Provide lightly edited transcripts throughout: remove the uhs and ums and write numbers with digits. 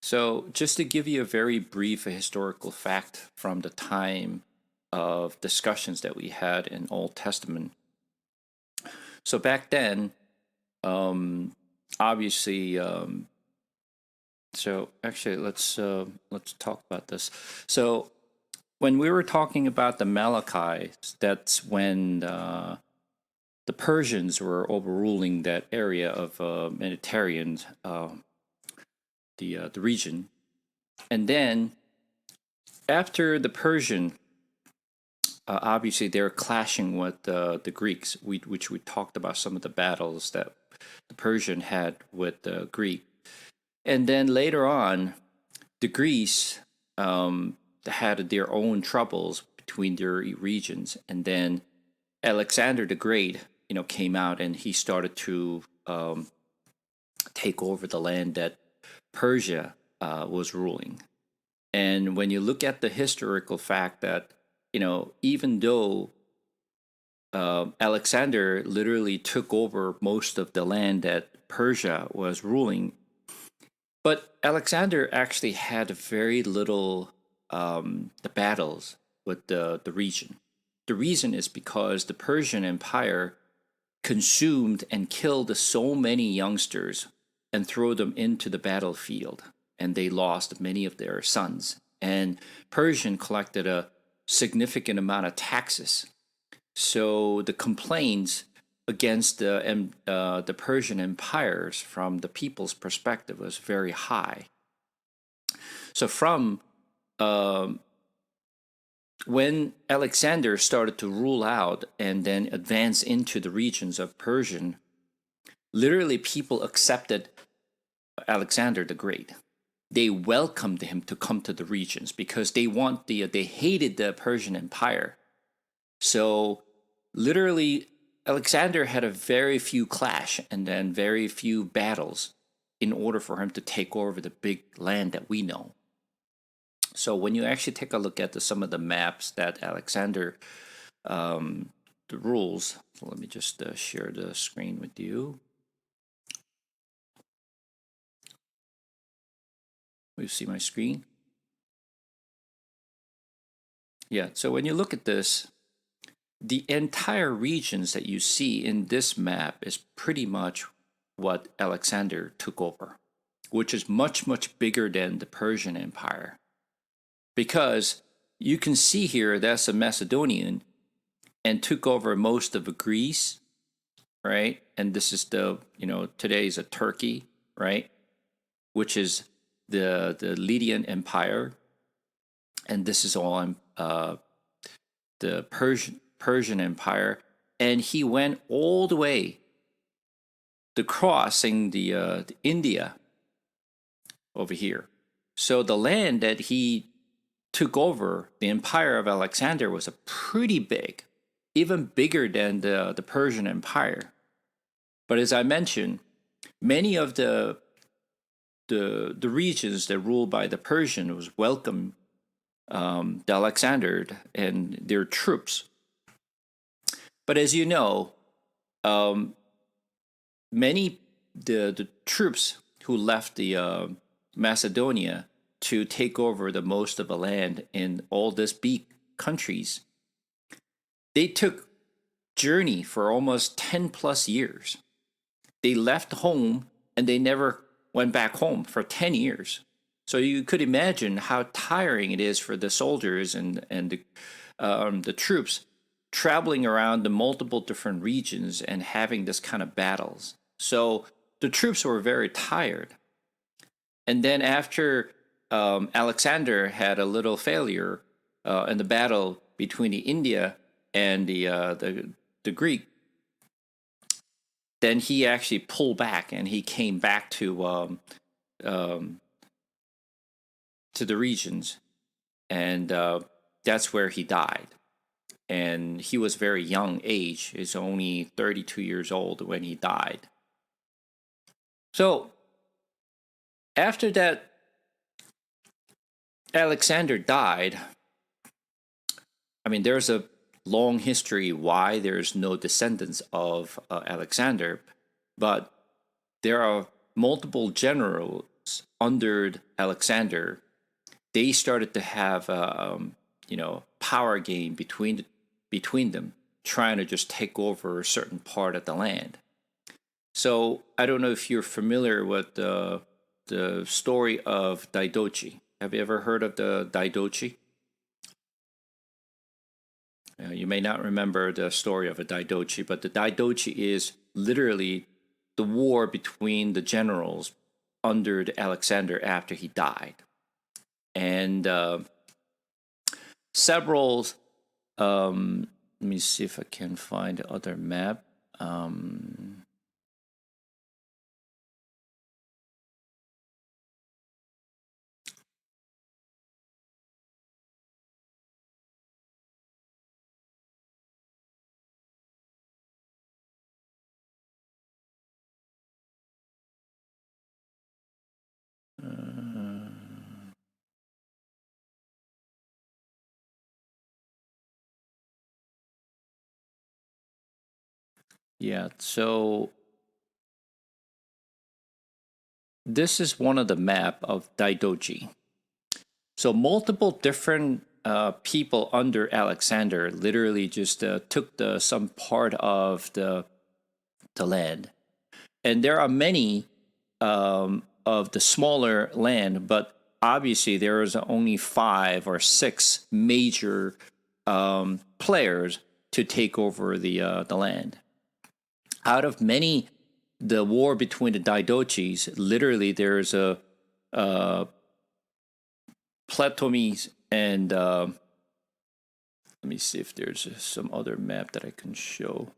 So, just to give you a very brief historical fact from the time of discussions that we had in Old Testament. So back then, um, obviously, so actually, let's talk about this. So when we were talking about the Malachites, that's when the Persians were overruling that area of Mediterranean, the region, and then after the Persian, obviously they're clashing with the Greeks, which we talked about some of the battles that the Persian had with the Greek, and then later on, the Greece had their own troubles between their regions, and then Alexander the Great, came out and he started to take over the land that Persia was ruling. And when you look at the historical fact that, even though Alexander literally took over most of the land that Persia was ruling, but Alexander actually had very little the battles with the region. The reason is because the Persian Empire consumed and killed so many youngsters and threw them into the battlefield, and they lost many of their sons. And Persian collected a significant amount of taxes. So the complaints against the Persian empires from the people's perspective was very high. So from when Alexander started to rule out and then advance into the regions of Persian, literally people accepted Alexander the Great. They welcomed him to come to the regions because they hated the Persian Empire. So literally Alexander had a very few clash and then very few battles in order for him to take over the big land that we know. So when you actually take a look at some of the maps that Alexander the rules, so let me just share the screen with you. You see my screen? Yeah, so when you look at this, the entire regions that you see in this map is pretty much what Alexander took over, which is much, much bigger than the Persian Empire. Because you can see here that's a Macedonian and took over most of Greece, right? And this is today is a Turkey, right? Which is the Lydian Empire. And this is all the Persian Empire. And he went all the way to crossing the India over here. So the land that he took over, the empire of Alexander, was a pretty big, even bigger than the Persian Empire. But as I mentioned, many of the regions that ruled by the Persian was welcome the Alexander and their troops. But as you know, many the troops who left the Macedonia to take over the most of the land in all these big countries, they took journey for almost 10 plus years. They left home and they never went back home for 10 years. So you could imagine how tiring it is for the soldiers and the troops traveling around the multiple different regions and having this kind of battles. So the troops were very tired. And then after Alexander had a little failure in the battle between the India and the Greek, then he actually pulled back and he came back to the regions, and that's where he died. And he was very young age; he's only 32 years old when he died. So after that, Alexander died. I mean, there's a long history why there's no descendants of Alexander, but there are multiple under Alexander, they started to have power game between them, trying to just take over a certain part of the land. So I don't know if you're familiar with the story of Daidoji. Have you ever heard of the Daidoji? You may not remember the story of a Daidoji, but the Daidoji is literally the war between the generals under Alexander after he died. And several, let me see if I can find the other map. Yeah, so this is one of the map of Daidoji. So multiple different people under Alexander literally just took some part of the land, and there are many of the smaller land, but obviously there is only 5 or 6 major players to take over the land. Out of many, the war between the Daidojis, literally there's a Platomies and let me see if there's some other map that I can show.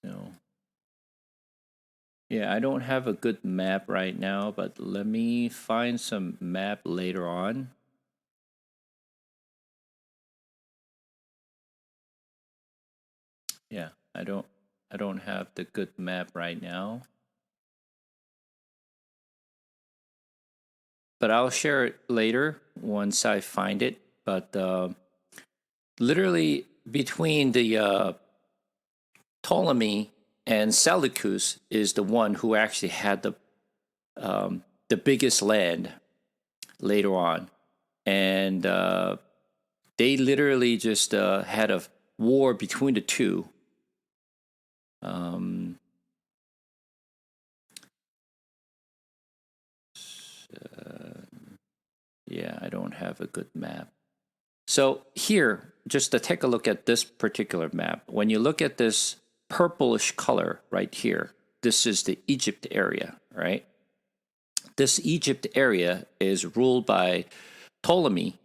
No. Yeah, I don't have a good map right now, but let me find some map later on. Yeah, I don't have the good map right now. But I'll share it later once I find it. But literally between the Ptolemy and Seleucus is the one who actually had the biggest land later on, and they literally just had a war between the two. Yeah, I don't have a good map. So here, just to take a look at this particular map, when you look at this purplish color right here, this is the Egypt area, right? This Egypt area is ruled by Ptolemy,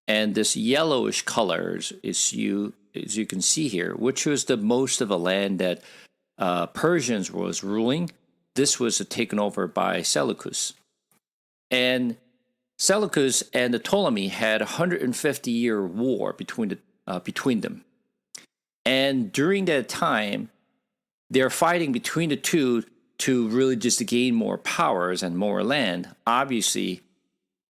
and this yellowish colors is as you can see here, which was the most of the land that Persians was ruling. This was taken over by Seleucus, and Seleucus and the Ptolemy had a 150-year war between them. And during that time, they're fighting between the two to really just to gain more powers and more land, obviously,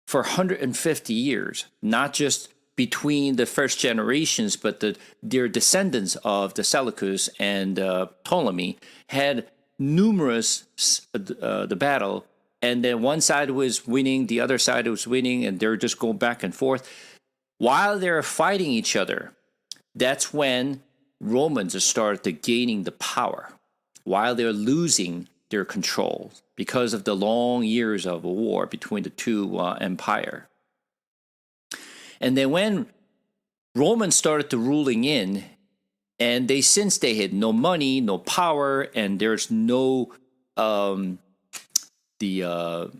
for 150 years, not just between the first generations, but their descendants of the Seleucus and Ptolemy had numerous the battle, and then one side was winning, the other side was winning, and they're just going back and forth. While they're fighting each other, that's when Romans started to gaining the power, while they're losing their control because of the long years of a war between the two empires. And then when Romans started to ruling in, and since they had no money, no power, and there's no the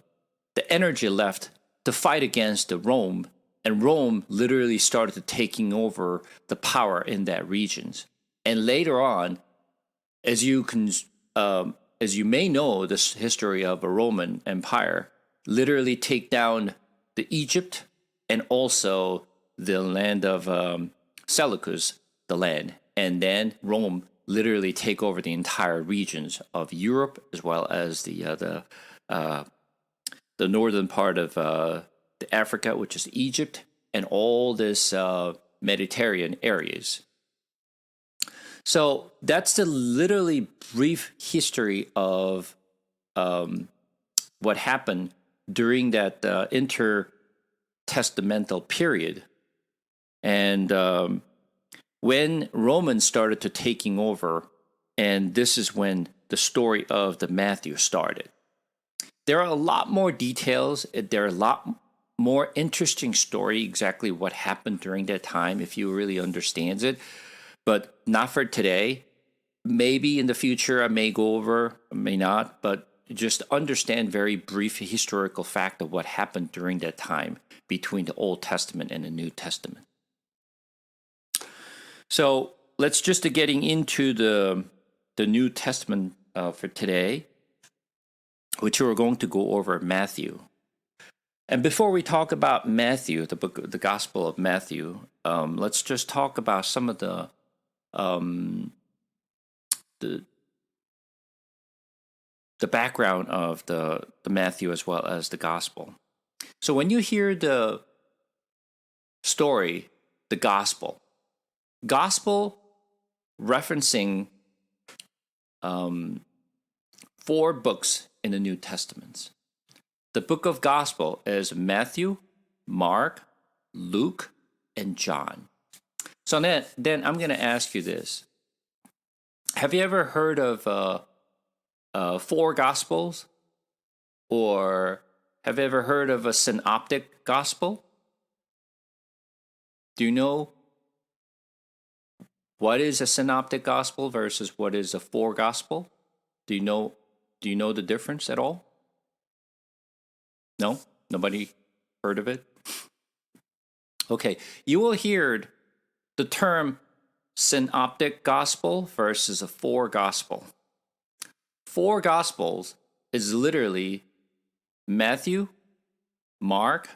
energy left to fight against the Rome, and Rome literally started to taking over the power in that regions. And later on, as you may know, this history of a Roman Empire literally take down the Egypt and also the land of Seleucus, the land, and then Rome literally take over the entire regions of Europe, as well as the northern part of the Africa, which is Egypt, and all this Mediterranean areas. So that's the literally brief history of what happened during that intertestamental period. And when Romans started to taking over, and this is when the story of the Matthew started. There are a lot more details. There are a lot more interesting story, exactly what happened during that time, if you really understand it. But not for today. Maybe in the future I may go over, I may not, but just understand very brief historical fact of what happened during that time between the Old Testament and the New Testament. So let's just getting into the New Testament for today, which we're going to go over Matthew. And before we talk about Matthew, the book, the Gospel of Matthew, let's just talk about some of the background of the Matthew as well as the Gospel. So when you hear the story, the Gospel referencing 4 books in the New Testament. The book of Gospel is Matthew, Mark, Luke, and John. So then I'm going to ask you this. Have you ever heard of 4 Gospels? Or have you ever heard of a synoptic gospel? Do you know what is a synoptic gospel versus what is a 4 gospel? Do you know the difference at all? No? Nobody heard of it? Okay, you will hear the term synoptic gospel versus a 4 gospel. 4 gospels is literally Matthew, Mark,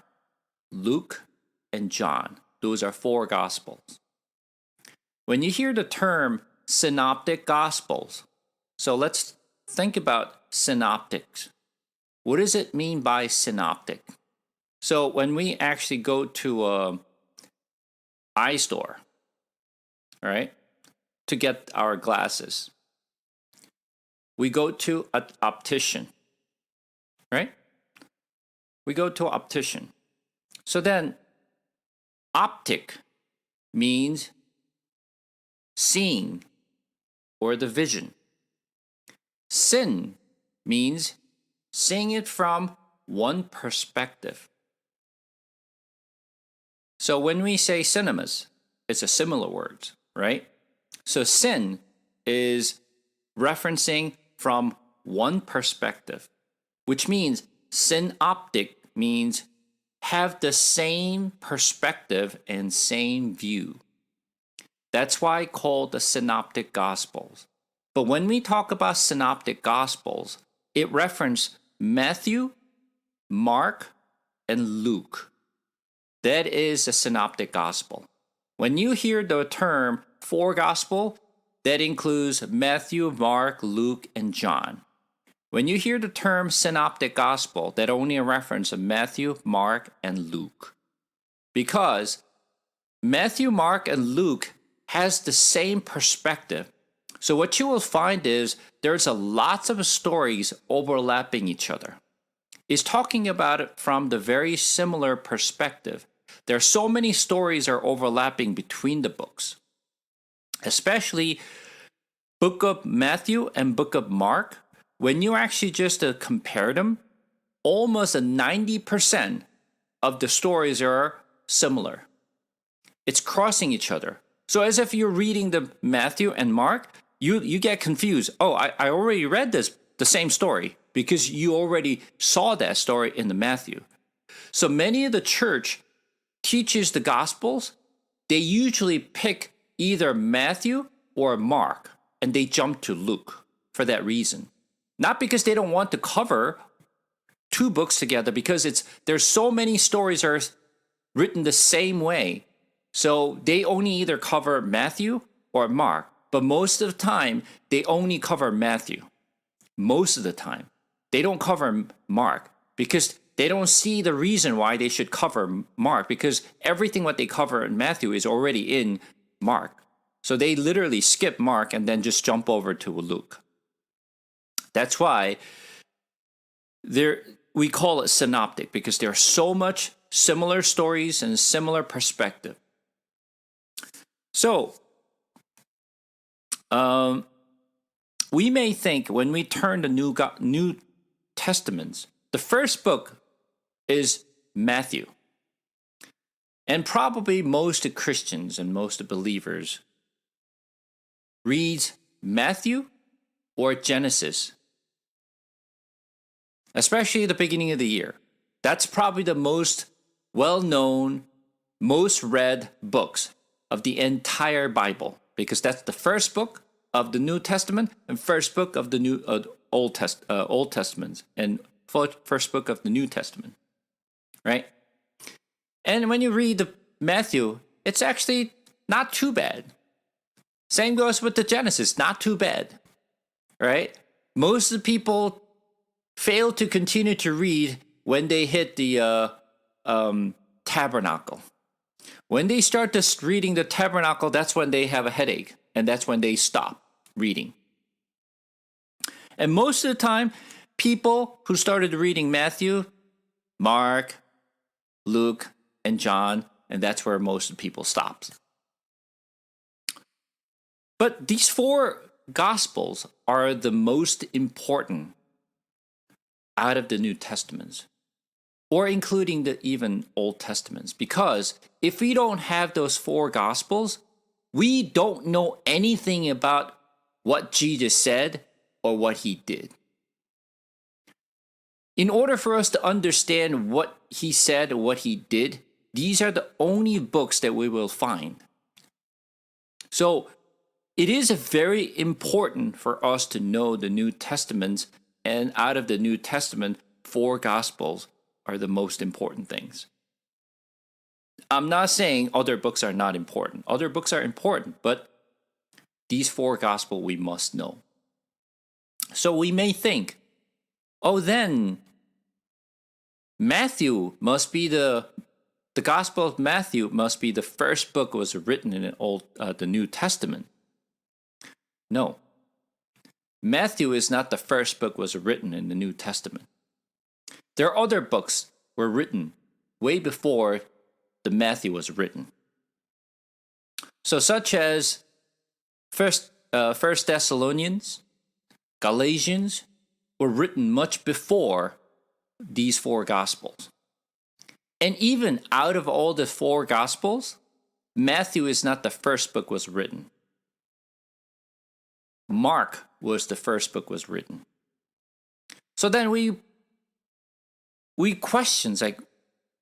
Luke, and John. Those are 4 gospels. When you hear the term synoptic gospels, so let's think about synoptics. What does it mean by synoptic? So when we actually go to an eye store, all right, to get our glasses, we go to an optician, right? We go to an optician. So then optic means seeing or the vision. Syn means seeing it from one perspective. So when we say cinemas, it's a similar word, right? So syn is referencing from one perspective, which means synoptic means have the same perspective and same view. That's why I call the synoptic gospels. But when we talk about synoptic gospels, it references Matthew, Mark, and Luke. That is a synoptic gospel. When you hear the term 4 gospel, that includes Matthew, Mark, Luke, and John. When you hear the term synoptic gospel, that only a reference of Matthew, Mark, and Luke. Because Matthew, Mark, and Luke has the same perspective. So what you will find is there's a lots of stories overlapping each other. It's talking about it from the very similar perspective. There are so many stories are overlapping between the books. Especially book of Matthew and book of Mark. When you actually just compare them, almost 90% of the stories are similar. It's crossing each other. So as if you're reading the Matthew and Mark, you get confused. Oh, I already read the same story because you already saw that story in the Matthew. So many of the church teaches the Gospels. They usually pick either Matthew or Mark, and they jump to Luke for that reason. Not because they don't want to cover 2 books together, because there's so many stories are written the same way. So they only either cover Matthew or Mark. but most of the time, they only cover Matthew. Most of the time. They don't cover Mark because they don't see the reason why they should cover Mark, because everything what they cover in Matthew is already in Mark. So they literally skip Mark and then just jump over to Luke. That's why we call it synoptic, because there are so much similar stories and similar perspective. So we may think when we turn the New Testaments, the first book is Matthew. And probably most Christians and most believers read Matthew or Genesis, especially at the beginning of the year. That's probably the most well-known, most read books of the entire Bible, because that's the first book of the New Testament and first book of the Old Testament and first book of the New Testament, right? And when you read the Matthew, it's actually not too bad. Same goes with the Genesis, not too bad, right? Most of the people fail to continue to read when they hit the tabernacle. When they start just reading the tabernacle, that's when they have a headache, and that's when they stop reading. And most of the time, people who started reading Matthew, Mark, Luke, and John, and that's where most of the people stopped. But these four Gospels are the most important out of the New Testaments, or including the even Old Testaments, because if we don't have those four Gospels, we don't know anything about what Jesus said or what he did. In order for us to understand what he said or what he did, these are the only books that we will find. So it is very important for us to know the New Testament, and out of the New Testament, four Gospels are the most important things. I'm not saying other books are not important. Other books are important, but these four Gospels we must know. So we may think, oh, then Matthew must be the Gospel of Matthew must be the first book was written in the New Testament. No. Matthew is not the first book was written in the New Testament. There are other books were written way before the Matthew was written. So such as First Thessalonians, Galatians were written much before these four Gospels. And even out of all the four Gospels, Matthew is not the first book was written. Mark was the first book was written. So then we question, like,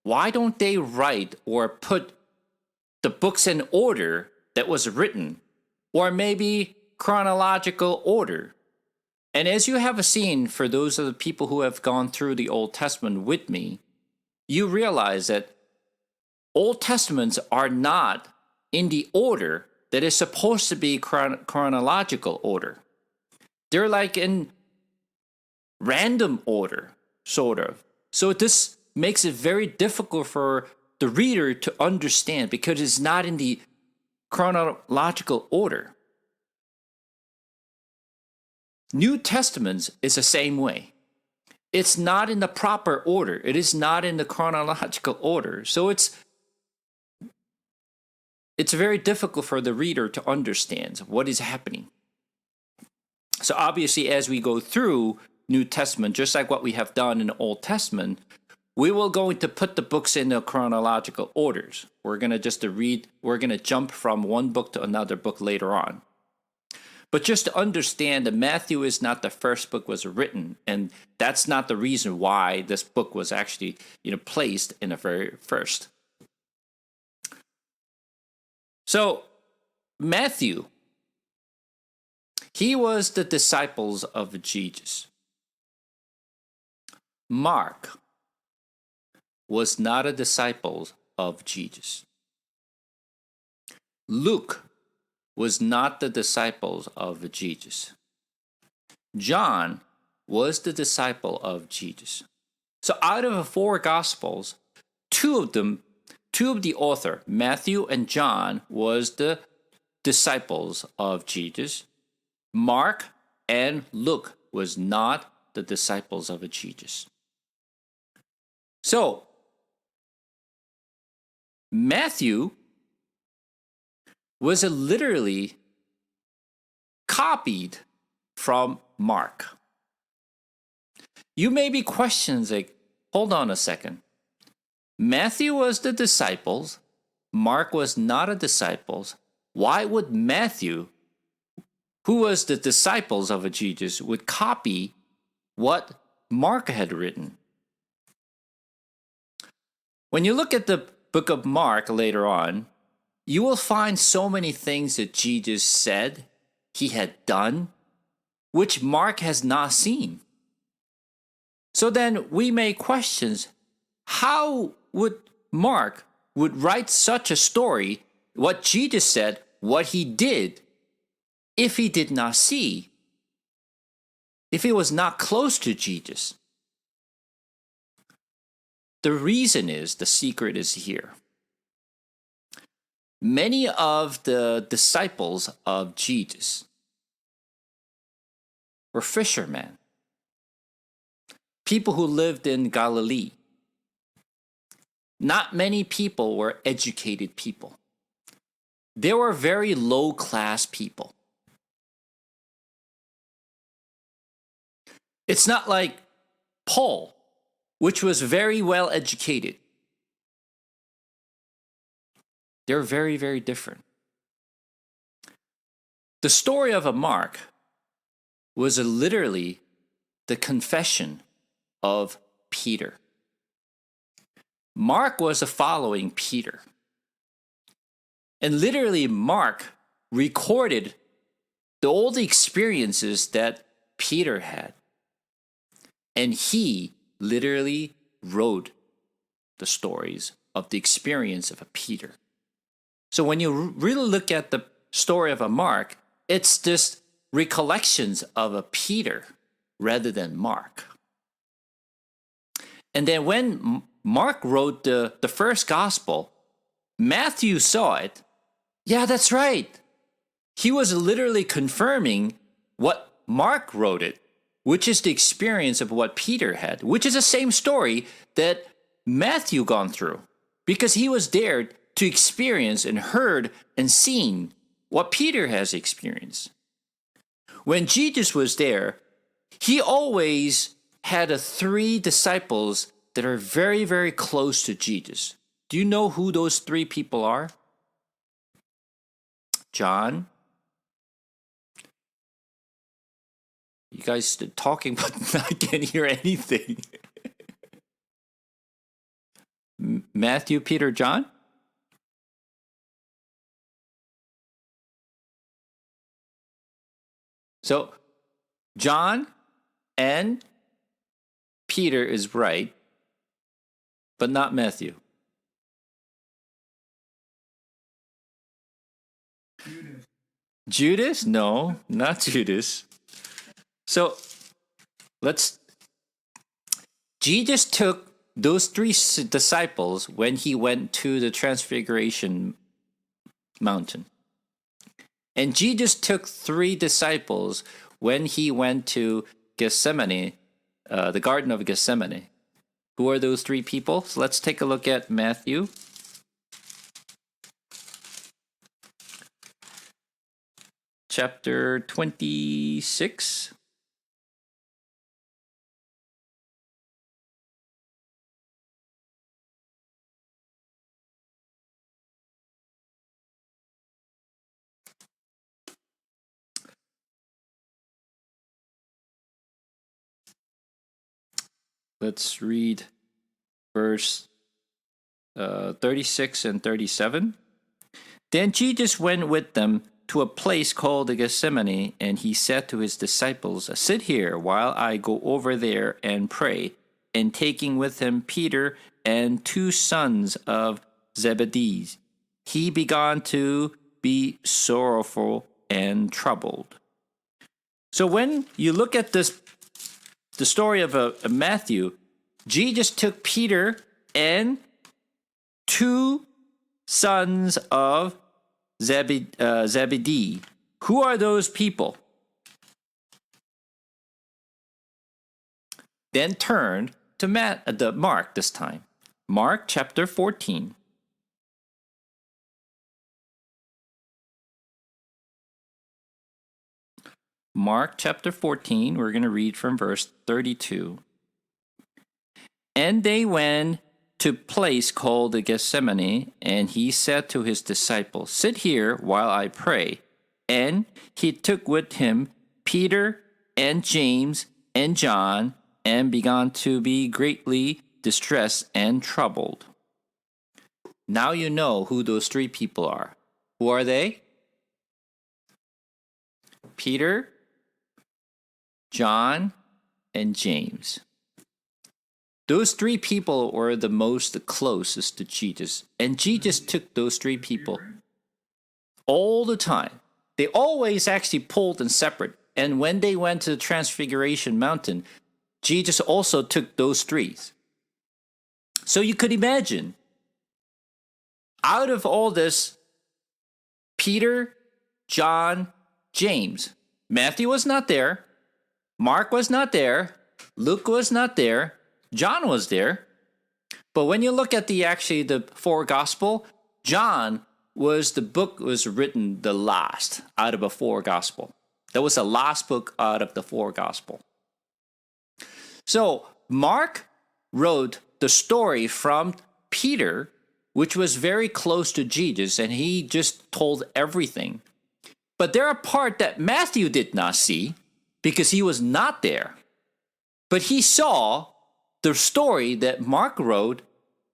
why don't they write or put the books in order that was written, or maybe chronological order? And as you have seen, for those of the people who have gone through the Old Testament with me, you realize that Old Testaments are not in the order that is supposed to be chronological order. They're like in random order, sort of. So this makes it very difficult for the reader to understand, because it's not in the chronological order. New Testaments is the same way. It's not in the proper order. It is not in the chronological order. So it's very difficult for the reader to understand what is happening. So obviously, as we go through New Testament, just like what we have done in the Old Testament, we will going to put the books in the chronological orders. We're going to jump from one book to another book later on. But just to understand that Matthew is not the first book was written, and that's not the reason why this book was actually placed in the very first. So Matthew, he was the disciples of Jesus. Mark was not a disciple of Jesus. Luke was not the disciples of Jesus. John was the disciple of Jesus. So out of the four Gospels, two of the author, Matthew and John, was the disciples of Jesus. Mark and Luke was not the disciples of Jesus. So, Matthew was literally copied from Mark. You may be questions like, hold on a second. Matthew was the disciples. Mark was not a disciple. Why would Matthew, who was the disciples of Jesus, would copy what Mark had written? When you look at the book of Mark later on, you will find so many things that Jesus said he had done, which Mark has not seen. So then we may question, how would Mark would write such a story, what Jesus said, what he did, if he did not see, if he was not close to Jesus? The reason is, the secret is here. Many of the disciples of Jesus were fishermen, people who lived in Galilee. Not many people were educated people. They were very low-class people. It's not like Paul, which was very well educated. They're very, very different. The story of a Mark was literally the confession of Peter. Mark was following Peter. And literally, Mark recorded all the experiences that Peter had. And he literally wrote the stories of the experience of a Peter. So when you really look at the story of a Mark, it's just recollections of a Peter rather than Mark. And then when Mark wrote the first gospel, Matthew saw it. Yeah, that's right. He was literally confirming what Mark wrote it, which is the experience of what Peter had, which is the same story that Matthew gone through, because he was there to experience and heard and seen what Peter has experienced. When Jesus was there, he always had three disciples that are very, very close to Jesus. Do you know who those three people are? John. You guys are talking, but I can't hear anything. Matthew, Peter, John? So, John and Peter is right, but not Matthew. Judas? No, not Judas. So, Jesus took those three disciples when he went to the Transfiguration Mountain. And Jesus took three disciples when he went to Gethsemane, the Garden of Gethsemane. Who are those three people? So let's take a look at Matthew. Chapter 26. Let's read verse 36 and 37. Then Jesus went with them to a place called Gethsemane, and he said to his disciples, "Sit here while I go over there and pray." And taking with him Peter and two sons of Zebedee, he began to be sorrowful and troubled. So when you look at the story of Matthew, Jesus took Peter and two sons of Zebedee. Who are those people? Then turned to Mark this time. Mark chapter 14. Mark chapter 14, we're going to read from verse 32. And they went to a place called the Gethsemane, and he said to his disciples, "Sit here while I pray." And he took with him Peter and James and John, and began to be greatly distressed and troubled. Now you know who those three people are. Who are they? Peter, John, and James. Those three people were the most closest to Jesus. And Jesus took those three people all the time. They always actually pulled and separate. And when they went to the Transfiguration Mountain, Jesus also took those three. So you could imagine, out of all this, Peter, John, James, Matthew was not there, Mark was not there, Luke was not there, John was there. But when you look at the four gospel, John the book was written the last out of the four gospel. That was the last book out of the four gospel. So Mark wrote the story from Peter, which was very close to Jesus, and he just told everything. But there are parts that Matthew did not see because he was not there. But he saw the story that Mark wrote.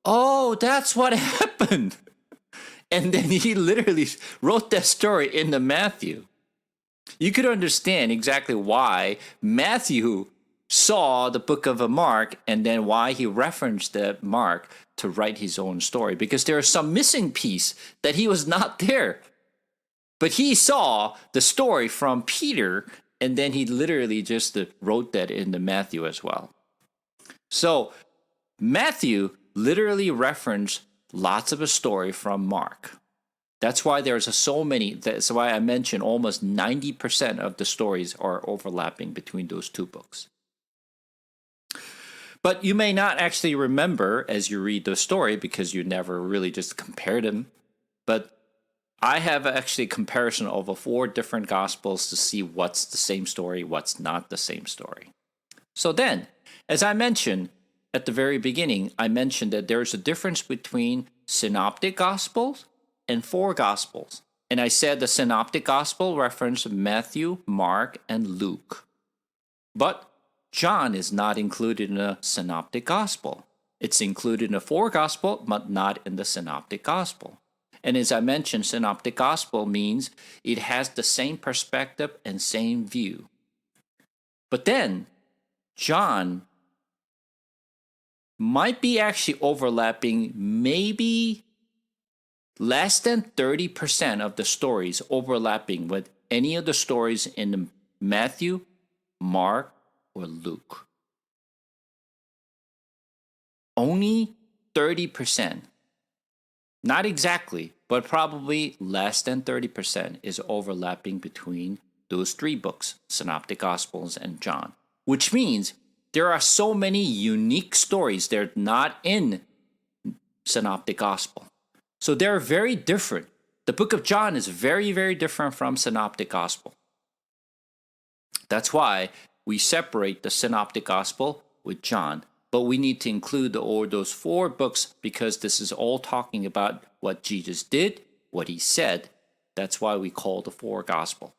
Oh, that's what happened. And then he literally wrote that story in the Matthew. You could understand exactly why Matthew saw the book of Mark and then why he referenced that Mark to write his own story, because there is some missing piece that he was not there. But he saw the story from Peter, and then he literally just wrote that in the Matthew as well. So Matthew literally referenced lots of a story from Mark. That's why there's so many. That's why I mentioned almost 90% of the stories are overlapping between those two books. But you may not actually remember as you read the story because you never really just compared them. But I have actually a comparison of 4 different gospels to see what's the same story, what's not the same story. So then, as I mentioned at the very beginning, I mentioned that there's a difference between synoptic gospels and 4 gospels. And I said the synoptic gospel referenced Matthew, Mark, and Luke. But John is not included in the synoptic gospel. It's included in the 4 gospel, but not in the synoptic gospel. And as I mentioned, synoptic gospel means it has the same perspective and same view. But then, John might be actually overlapping maybe less than 30% of the stories overlapping with any of the stories in Matthew, Mark, or Luke. Only 30%. Not exactly, but probably less than 30% is overlapping between those 3 books, Synoptic Gospels and John. Which means there are so many unique stories that are not in Synoptic Gospel. So they're very different. The book of John is very, very different from Synoptic Gospel. That's why we separate the Synoptic Gospel with John. But we need to include all those 4 books because this is all talking about what Jesus did, what he said. That's why we call the 4 gospel.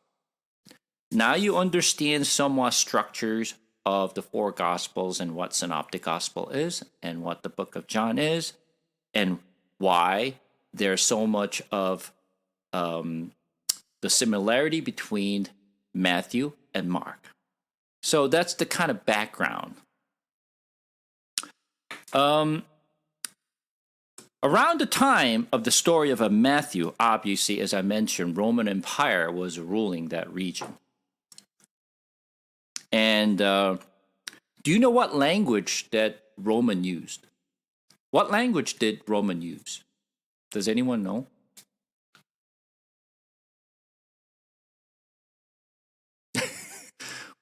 Now you understand somewhat structures of the 4 gospels and what synoptic gospel is and what the book of John is and why there's so much of the similarity between Matthew and Mark. So that's the kind of background. Around the time of the story of Matthew, obviously, as I mentioned, Roman Empire was ruling that region. And do you know what language that Roman used? What language did Roman use? Does anyone know?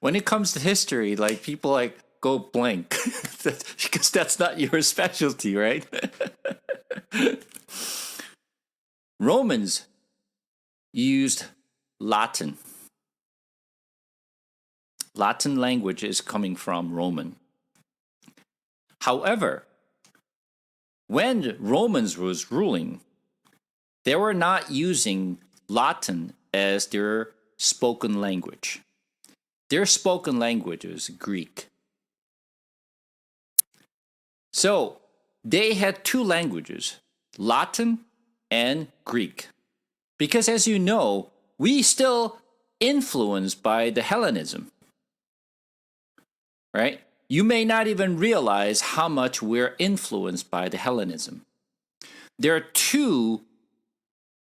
When it comes to history, like people like go blank because that's not your specialty, right? Romans used Latin. Latin language is coming from Roman. However, when Romans was ruling, they were not using Latin as their spoken language. Their spoken language was Greek. So they had two languages, Latin and Greek. Because as you know, we still influenced by the Hellenism. Right? You may not even realize how much we're influenced by the Hellenism. There are two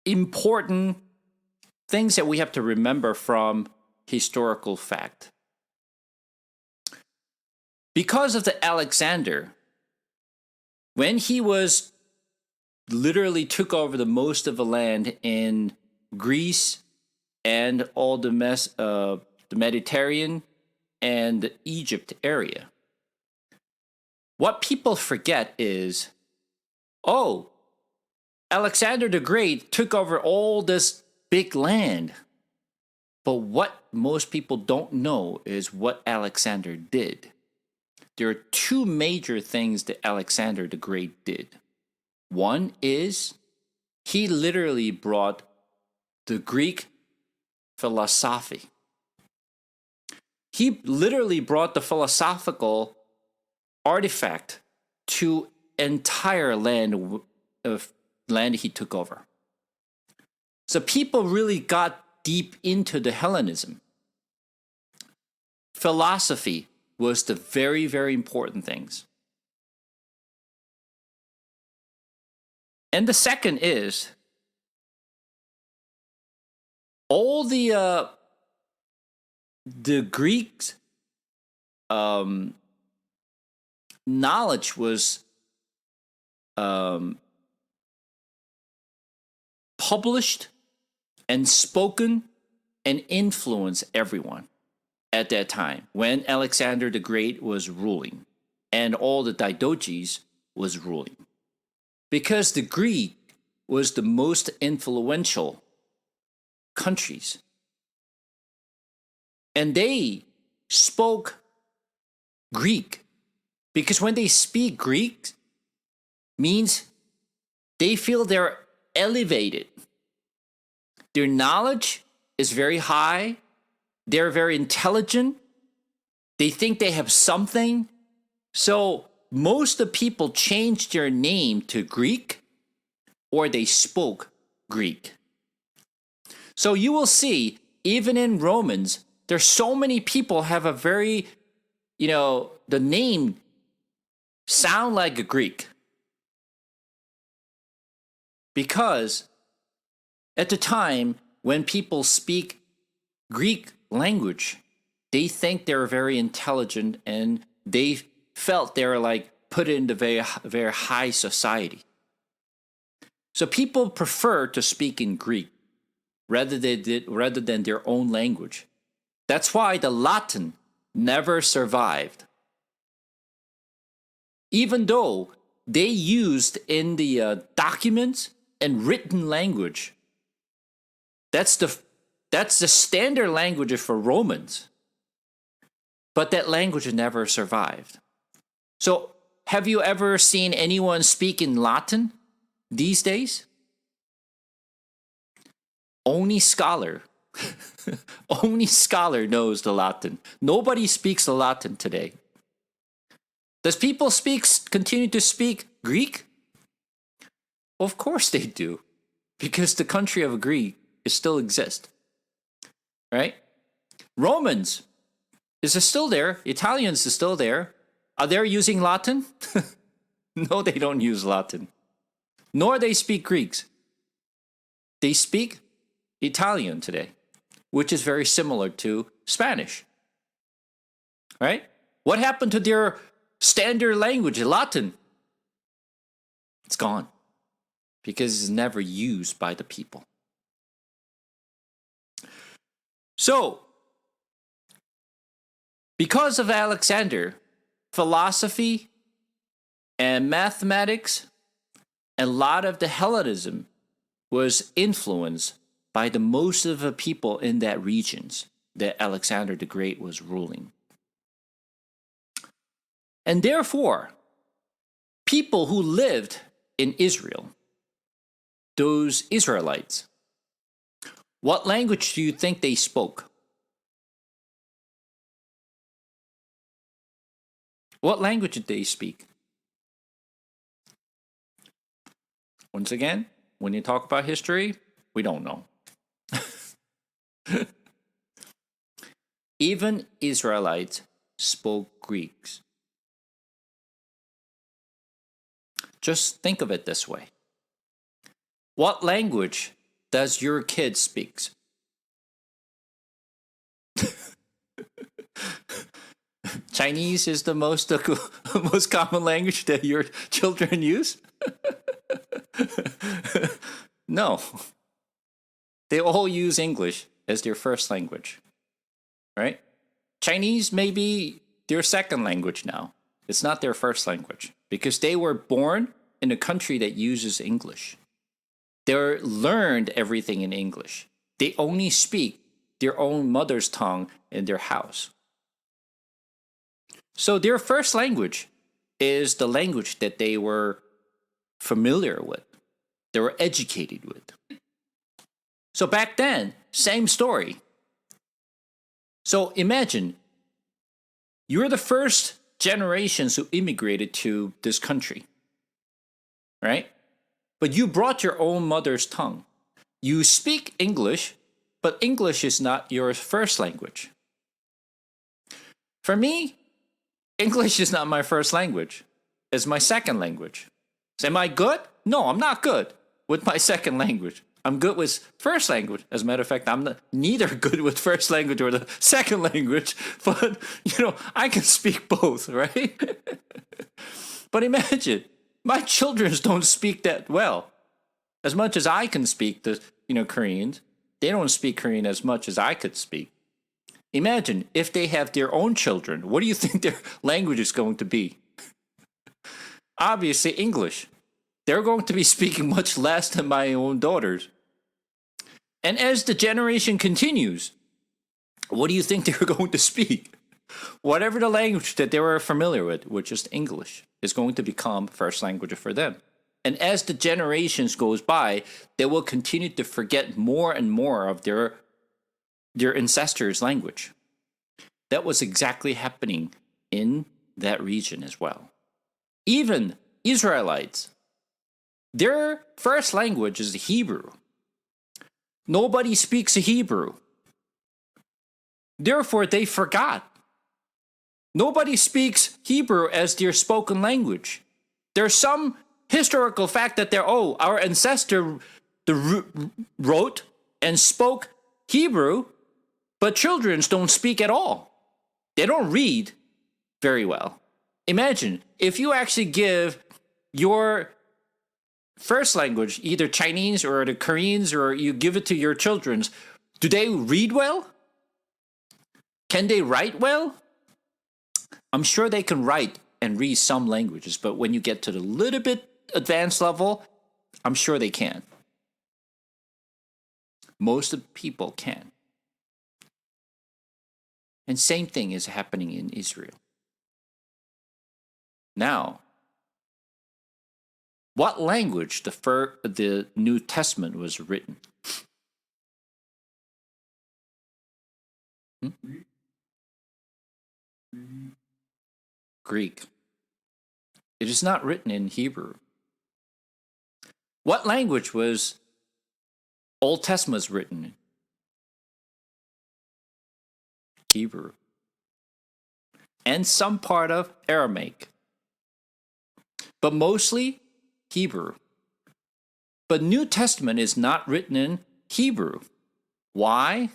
important things that we have to remember from historical fact. Because of the Alexander, when he was literally took over the most of the land in Greece and all the Mediterranean and the Egypt area, what people forget is, oh, Alexander the Great took over all this big land. But what most people don't know is what Alexander did. There are two major things that Alexander the Great did. One is he literally brought the Greek philosophy. He literally brought the philosophical artifact to entire land he took over. So people really got deep into the Hellenism. Philosophy was the very, very important things. And the second is all the Greeks' knowledge was published and spoken and influenced everyone at that time when Alexander the Great was ruling and all the Diadoches was ruling. Because the Greek was the most influential countries. And they spoke Greek. Because when they speak Greek, means they feel they're elevated. Their knowledge is very high. They're very intelligent. They think they have something. So most of the people changed their name to Greek or they spoke Greek. So you will see, even in Romans, there's so many people have a very, the name sound like a Greek. Because at the time, when people speak Greek language, they think they're very intelligent and they felt they were like put into very, very high society. So people prefer to speak in Greek rather than their own language. That's why the Latin never survived. Even though they used in the documents and written language, that's the standard language for Romans. But that language never survived. So have you ever seen anyone speak in Latin these days? Only scholar. Only scholar knows the Latin. Nobody speaks the Latin today. Does people continue to speak Greek? Of course they do. Because the country of Greek still exists. Right? Romans, is it still there? Italians is still there. Are they using Latin? No, they don't use Latin. nor they speak Greeks. They speak Italian today, which is very similar to Spanish. Right? What happened to their standard language, Latin? It's gone because it's never used by the people. So, because of Alexander, philosophy and mathematics and a lot of the Hellenism was influenced by the most of the people in that regions that Alexander the Great was ruling. And therefore, people who lived in Israel, those Israelites, what language do you think they spoke? What language did they speak? Once again, when you talk about history, we don't know. Even Israelites spoke Greek. Just think of it this way. What language does your kid speak? Chinese is the most common language that your children use? No. They all use English as their first language. Right? Chinese may be their second language now. It's not their first language because they were born in a country that uses English. They learned everything in English. They only speak their own mother's tongue in their house. So their first language is the language that they were familiar with. They were educated with. So back then, same story. So imagine, you're the first generations who immigrated to this country, right? But you brought your own mother's tongue. You speak English, but English is not your first language. For me, English is not my first language. It's my second language. So am I good? No, I'm not good with my second language. I'm good with first language. As a matter of fact, I'm neither good with first language or the second language, but, I can speak both, right? But imagine, my children don't speak that well. As much as I can speak the, Koreans, they don't speak Korean as much as I could speak. Imagine if they have their own children, what do you think their language is going to be? Obviously, English. They're going to be speaking much less than my own daughters. And as the generation continues, what do you think they're going to speak? Whatever the language that they were familiar with, which is English, is going to become first language for them. And as the generations goes by, they will continue to forget more and more of their ancestors' language. That was exactly happening in that region as well. Even Israelites, their first language is Hebrew. Nobody speaks Hebrew. Therefore, they forgot. Nobody speaks Hebrew as their spoken language. There's some historical fact that our ancestor wrote and spoke Hebrew, but children don't speak at all. They don't read very well. Imagine if you actually give your first language, either Chinese or the Koreans, or you give it to your children, do they read well? Can they write well? I'm sure they can write and read some languages, but when you get to the little bit advanced level, I'm sure they can. Most of the people can. And same thing is happening in Israel. Now, what language the New Testament was written? Greek. It is not written in Hebrew. What language was Old Testament written in? Hebrew. And some part of Aramaic. But mostly Hebrew. But New Testament is not written in Hebrew. Why?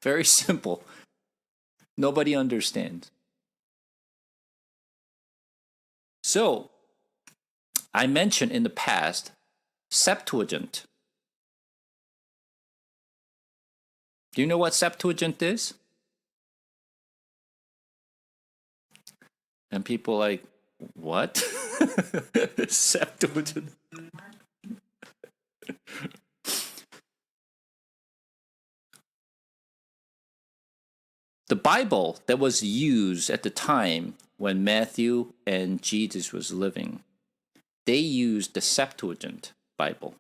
Very simple. Nobody understands. So, I mentioned in the past Septuagint. Do you know what Septuagint is? And people like, what? Septuagint. The Bible that was used at the time when Matthew and Jesus was living, they used the Septuagint Bible.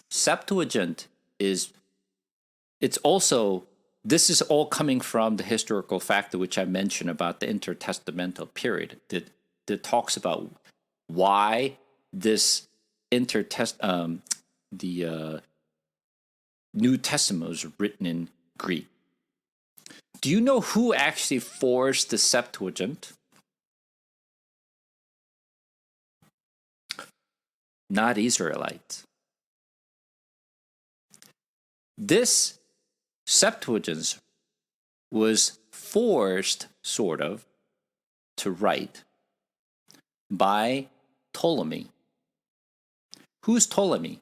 Septuagint is, it's also, this is all coming from the historical factor which I mentioned about the intertestamental period that talks about why this the New Testament was written in Greek. Do you know who actually forged the Septuagint? Not Israelites. This Septuagint was forced, sort of, to write by Ptolemy. Who's Ptolemy?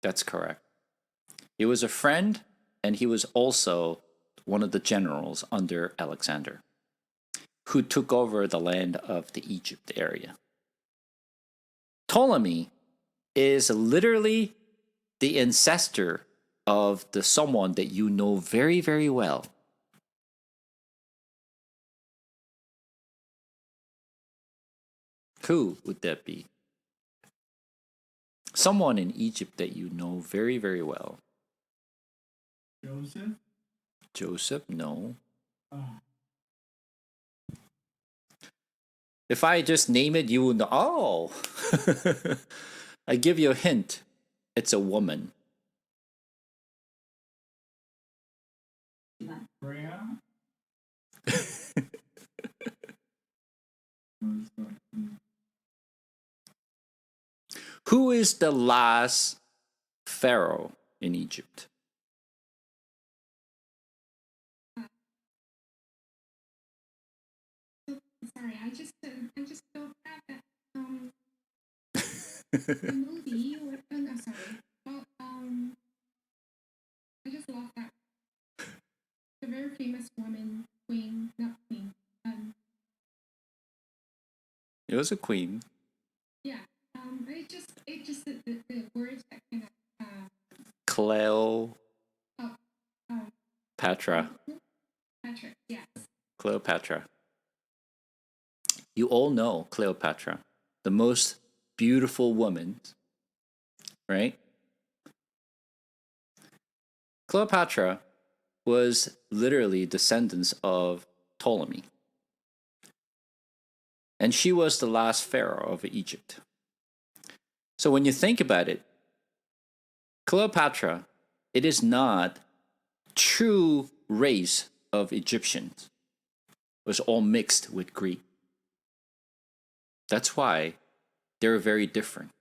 That's correct. He was a friend, and he was also one of the generals under Alexander, who took over the land of the Egypt area. Ptolemy is literally the ancestor of the someone that you know very, very well. Who would that be? Someone in Egypt that you know very, very well. Joseph? Joseph? No. Oh. If I just name it, you will know. Oh! I give you a hint. It's a woman. Freya? Who is the last pharaoh in Egypt? Sorry, I just don't have that the movie. I'm sorry. Well, I just lost that. The very famous woman, queen, not queen. It was a queen. Yeah. It just the words that kind of Cleopatra. oh, um, Patrick. Yes. Cleopatra. You all know Cleopatra, the most beautiful woman, right? Cleopatra was literally descendants of Ptolemy. And she was the last pharaoh of Egypt. So when you think about it, Cleopatra, it is not true race of Egyptians. It was all mixed with Greek. That's why they're very different.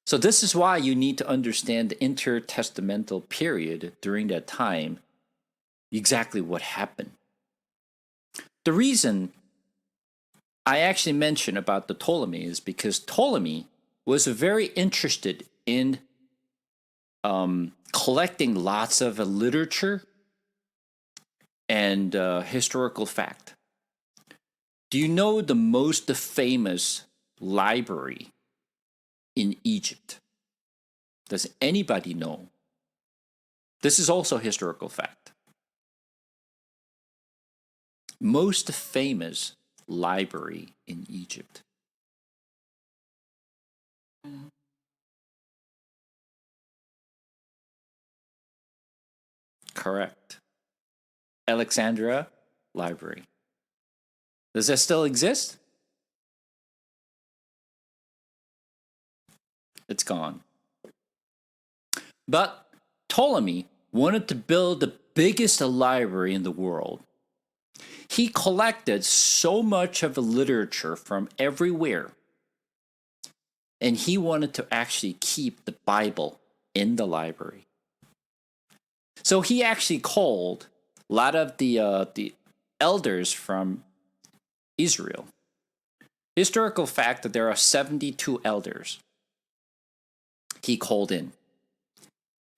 So this is why you need to understand the intertestamental period during that time, exactly what happened. The reason I actually mentioned about the Ptolemy is because Ptolemy was very interested in collecting lots of literature and historical fact. Do you know the most famous library in Egypt? Does anybody know? This is also historical fact. Most famous library in Egypt. Correct. Alexandria Library. Does that still exist? It's gone. But Ptolemy wanted to build the biggest library in the world. He collected so much of the literature from everywhere, and he wanted to actually keep the Bible in the library. So he actually called a lot of the elders from Israel. Historical fact that there are 72 elders. He called in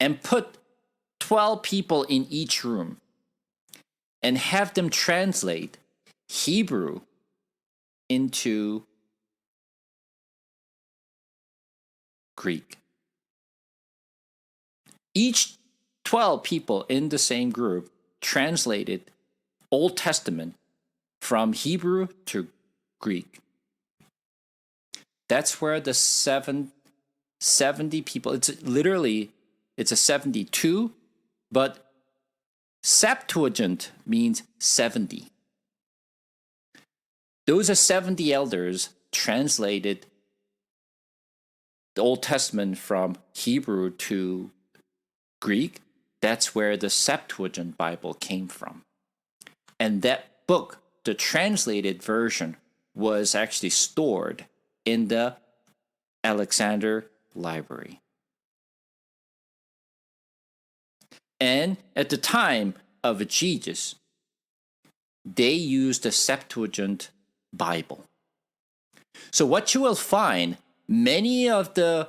and put 12 people in each room and have them translate Hebrew into Greek. Each 12 people in the same group translated Old Testament from Hebrew to Greek. That's where the 70 people, it's a 72, but Septuagint means 70. Those are 70 elders translated the Old Testament from Hebrew to Greek. That's where the Septuagint Bible came from. And that book, the translated version, was actually stored in the Alexander Library. And at the time of Jesus, they used the Septuagint Bible. So what you will find, many of the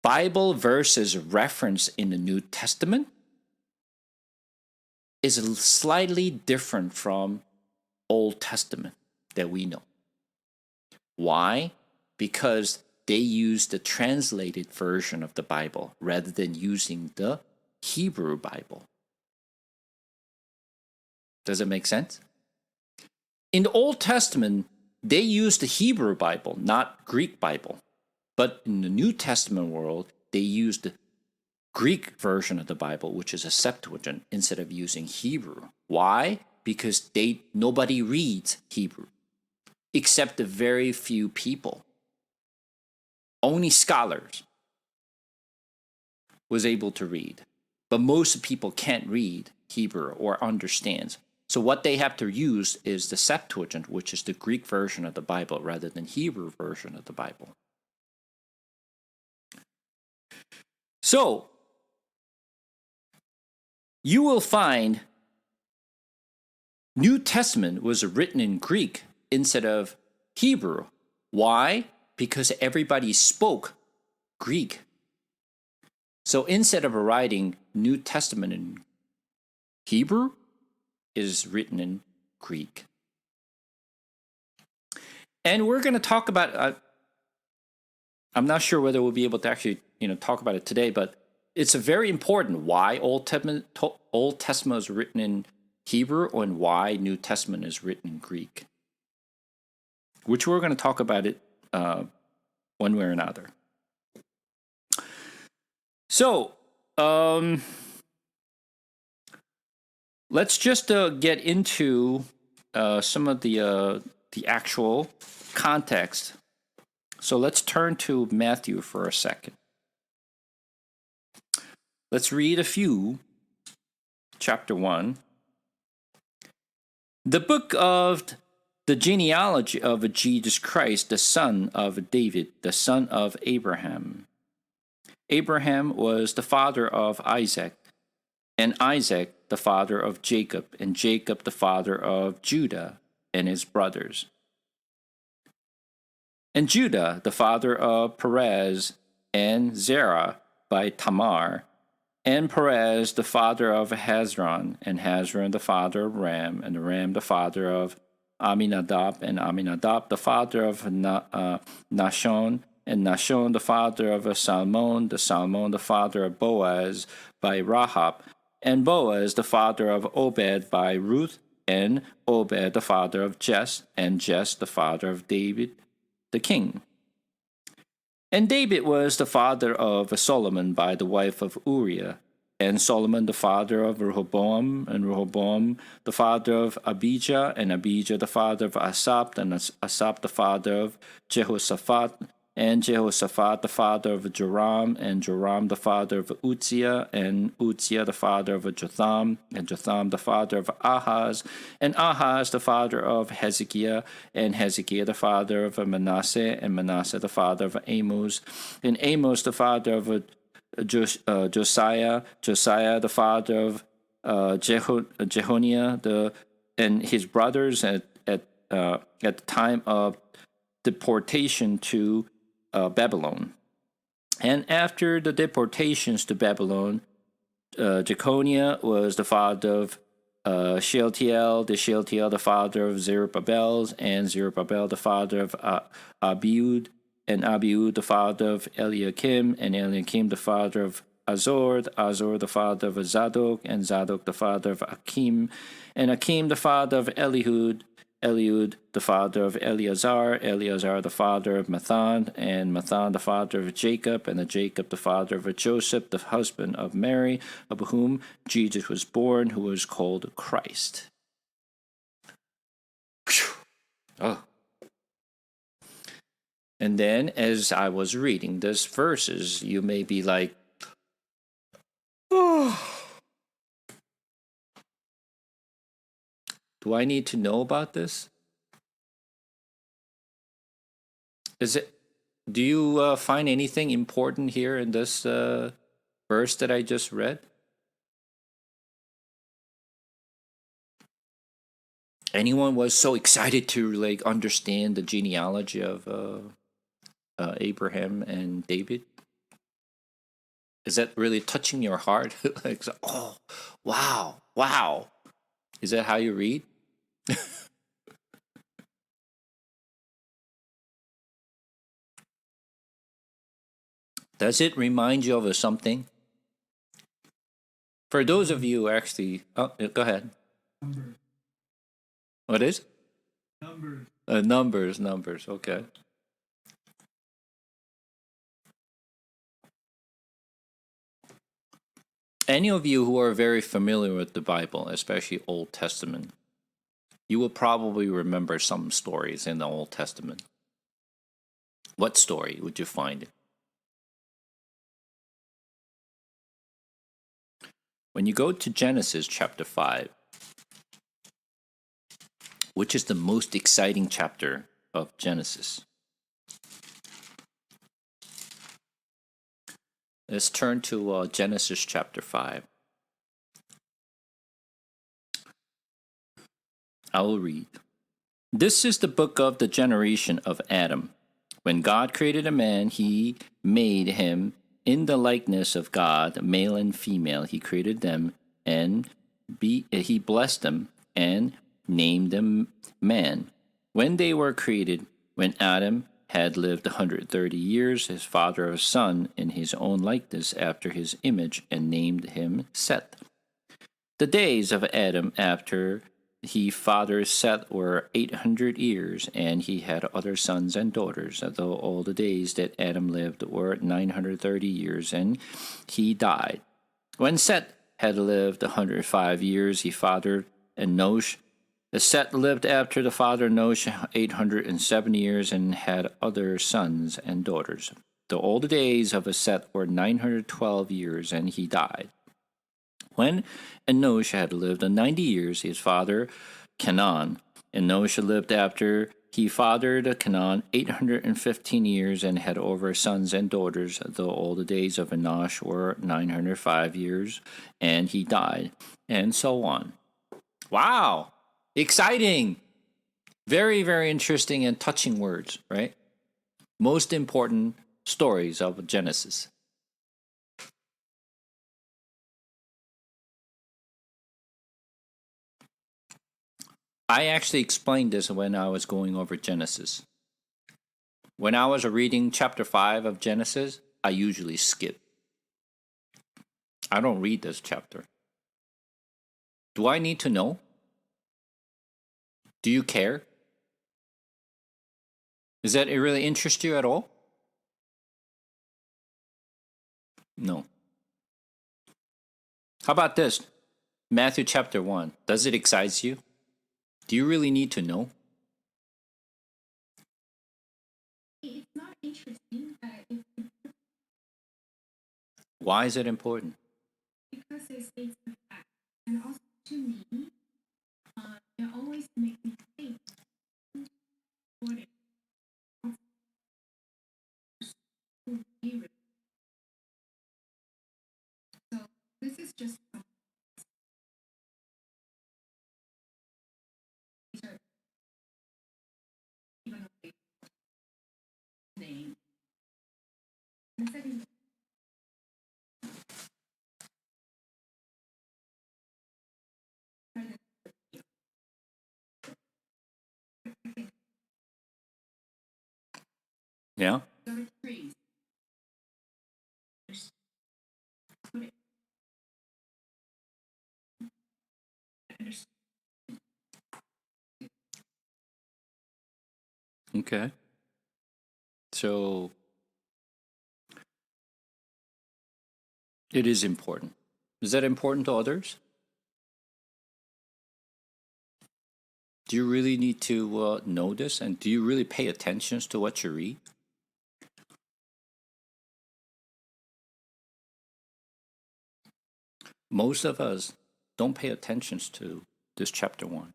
Bible verses referenced in the New Testament is slightly different from Old Testament that we know. Why? Because they used the translated version of the Bible rather than using the Hebrew Bible. Does it make sense? In the Old Testament, they used the Hebrew Bible, not Greek Bible. But in the New Testament world, they used the Greek version of the Bible, which is a Septuagint, instead of using Hebrew. Why? Because nobody reads Hebrew, except a very few people. Only scholars was able to read. But most people can't read Hebrew or understand. So what they have to use is the Septuagint, which is the Greek version of the Bible, rather than Hebrew version of the Bible. So, you will find New Testament was written in Greek instead of Hebrew. Why? Because everybody spoke Greek. So instead of writing New Testament in Hebrew, it is written in Greek. And we're going to talk about, I'm not sure whether we'll be able to actually talk about it today, but it's a very important why Old Testament is written in Hebrew and why New Testament is written in Greek, which we're going to talk about it one way or another. So, let's just get into some of the actual context. So let's turn to Matthew for a second. Let's read a few. Chapter 1. The book of the genealogy of Jesus Christ, the son of David, the son of Abraham. Abraham was the father of Isaac, and Isaac the father of Jacob, and Jacob the father of Judah and his brothers. And Judah the father of Perez and Zerah by Tamar, and Perez the father of Hezron, and Hezron the father of Ram, and Ram the father of Aminadab, and Aminadab the father of Nahshon, and Nahshon the father of Salmon the father of Boaz by Rahab, and Boaz the father of Obed by Ruth, and Obed the father of Jess, and Jess the father of David the king. And David was the father of Solomon by the wife of Uriah, and Solomon the father of Rehoboam, and Rehoboam the father of Abijah, and Abijah the father of Asaph, and Asaph the father of Jehoshaphat, and Jehoshaphat the father of Joram, and Joram the father of Uzziah, and Uzziah the father of Jotham, and Jotham the father of Ahaz, and Ahaz the father of Hezekiah, and Hezekiah the father of Manasseh, and Manasseh the father of Amos, and Amos the father of Josiah, Josiah the father of Jehoniah, and his brothers at the time of deportation to Babylon. And after the deportations to Babylon, Jeconiah was the father of Shealtiel, the father of Zerubbabel, and Zerubbabel the father of Abiud, and Abiud the father of Eliakim, and Eliakim the father of Azor, Azor the father of Zadok, and Zadok the father of Akim, and Akim the father of Eliud, Eliud the father of Eleazar, Eleazar the father of Mathan, and Mathan the father of Jacob, and Jacob the father of Joseph, the husband of Mary, of whom Jesus was born, who was called Christ. Oh. And then, as I was reading these verses, you may be like, oh, do I need to know about this? Do you find anything important here in this verse that I just read? Anyone was so excited to like understand the genealogy of Abraham and David? Is that really touching your heart? Like, oh, wow, wow. Is that how you read? Does it remind you of something? For those of you who actually, oh, go ahead. Numbers. What is? Numbers. Numbers. Okay. Any of you who are very familiar with the Bible, especially Old Testament, you will probably remember some stories in the Old Testament. What story would you find? When you go to Genesis chapter 5, which is the most exciting chapter of Genesis, let's turn to Genesis chapter 5. I will read. This is the book of the generation of Adam. When God created a man, he made him in the likeness of God, male and female. He created them, and he blessed them and named them man. When they were created, when Adam had lived 130 years, his father a son in his own likeness after his image, and named him Seth. The days of Adam after he fathered Seth were 800 years, and he had other sons and daughters, though all the days that Adam lived were 930 years, and he died. When Seth had lived 105 years, he fathered Enosh. Seth lived after the father Enosh 870 years, and had other sons and daughters. Though all the days of Seth were 912 years, and he died. When Enosh had lived 90 years, his father Canaan. Enosh lived after he fathered Canaan 815 years, and had over sons and daughters, though all the days of Enosh were 905 years, and he died, and so on. Wow! Exciting! Very, very interesting and touching words, right? Most important stories of Genesis. I actually explained this when I was going over Genesis. When I was reading chapter 5 of Genesis, I usually skip. I don't read this chapter. Do I need to know? Do you care? Does that really interest you at all? No. How about this? Matthew chapter 1. Does it excite you? Do you really need to know? It's not interesting, but it's Why is it important? because it states the fact. And also, to me, it always makes me think what it would be. So this is just even though they name. And setting Yeah? the trees. Put it Okay. So it is important. Is that important to others? Do you really need to know this? And do you really pay attention to what you read? Most of us don't pay attention to this chapter 1.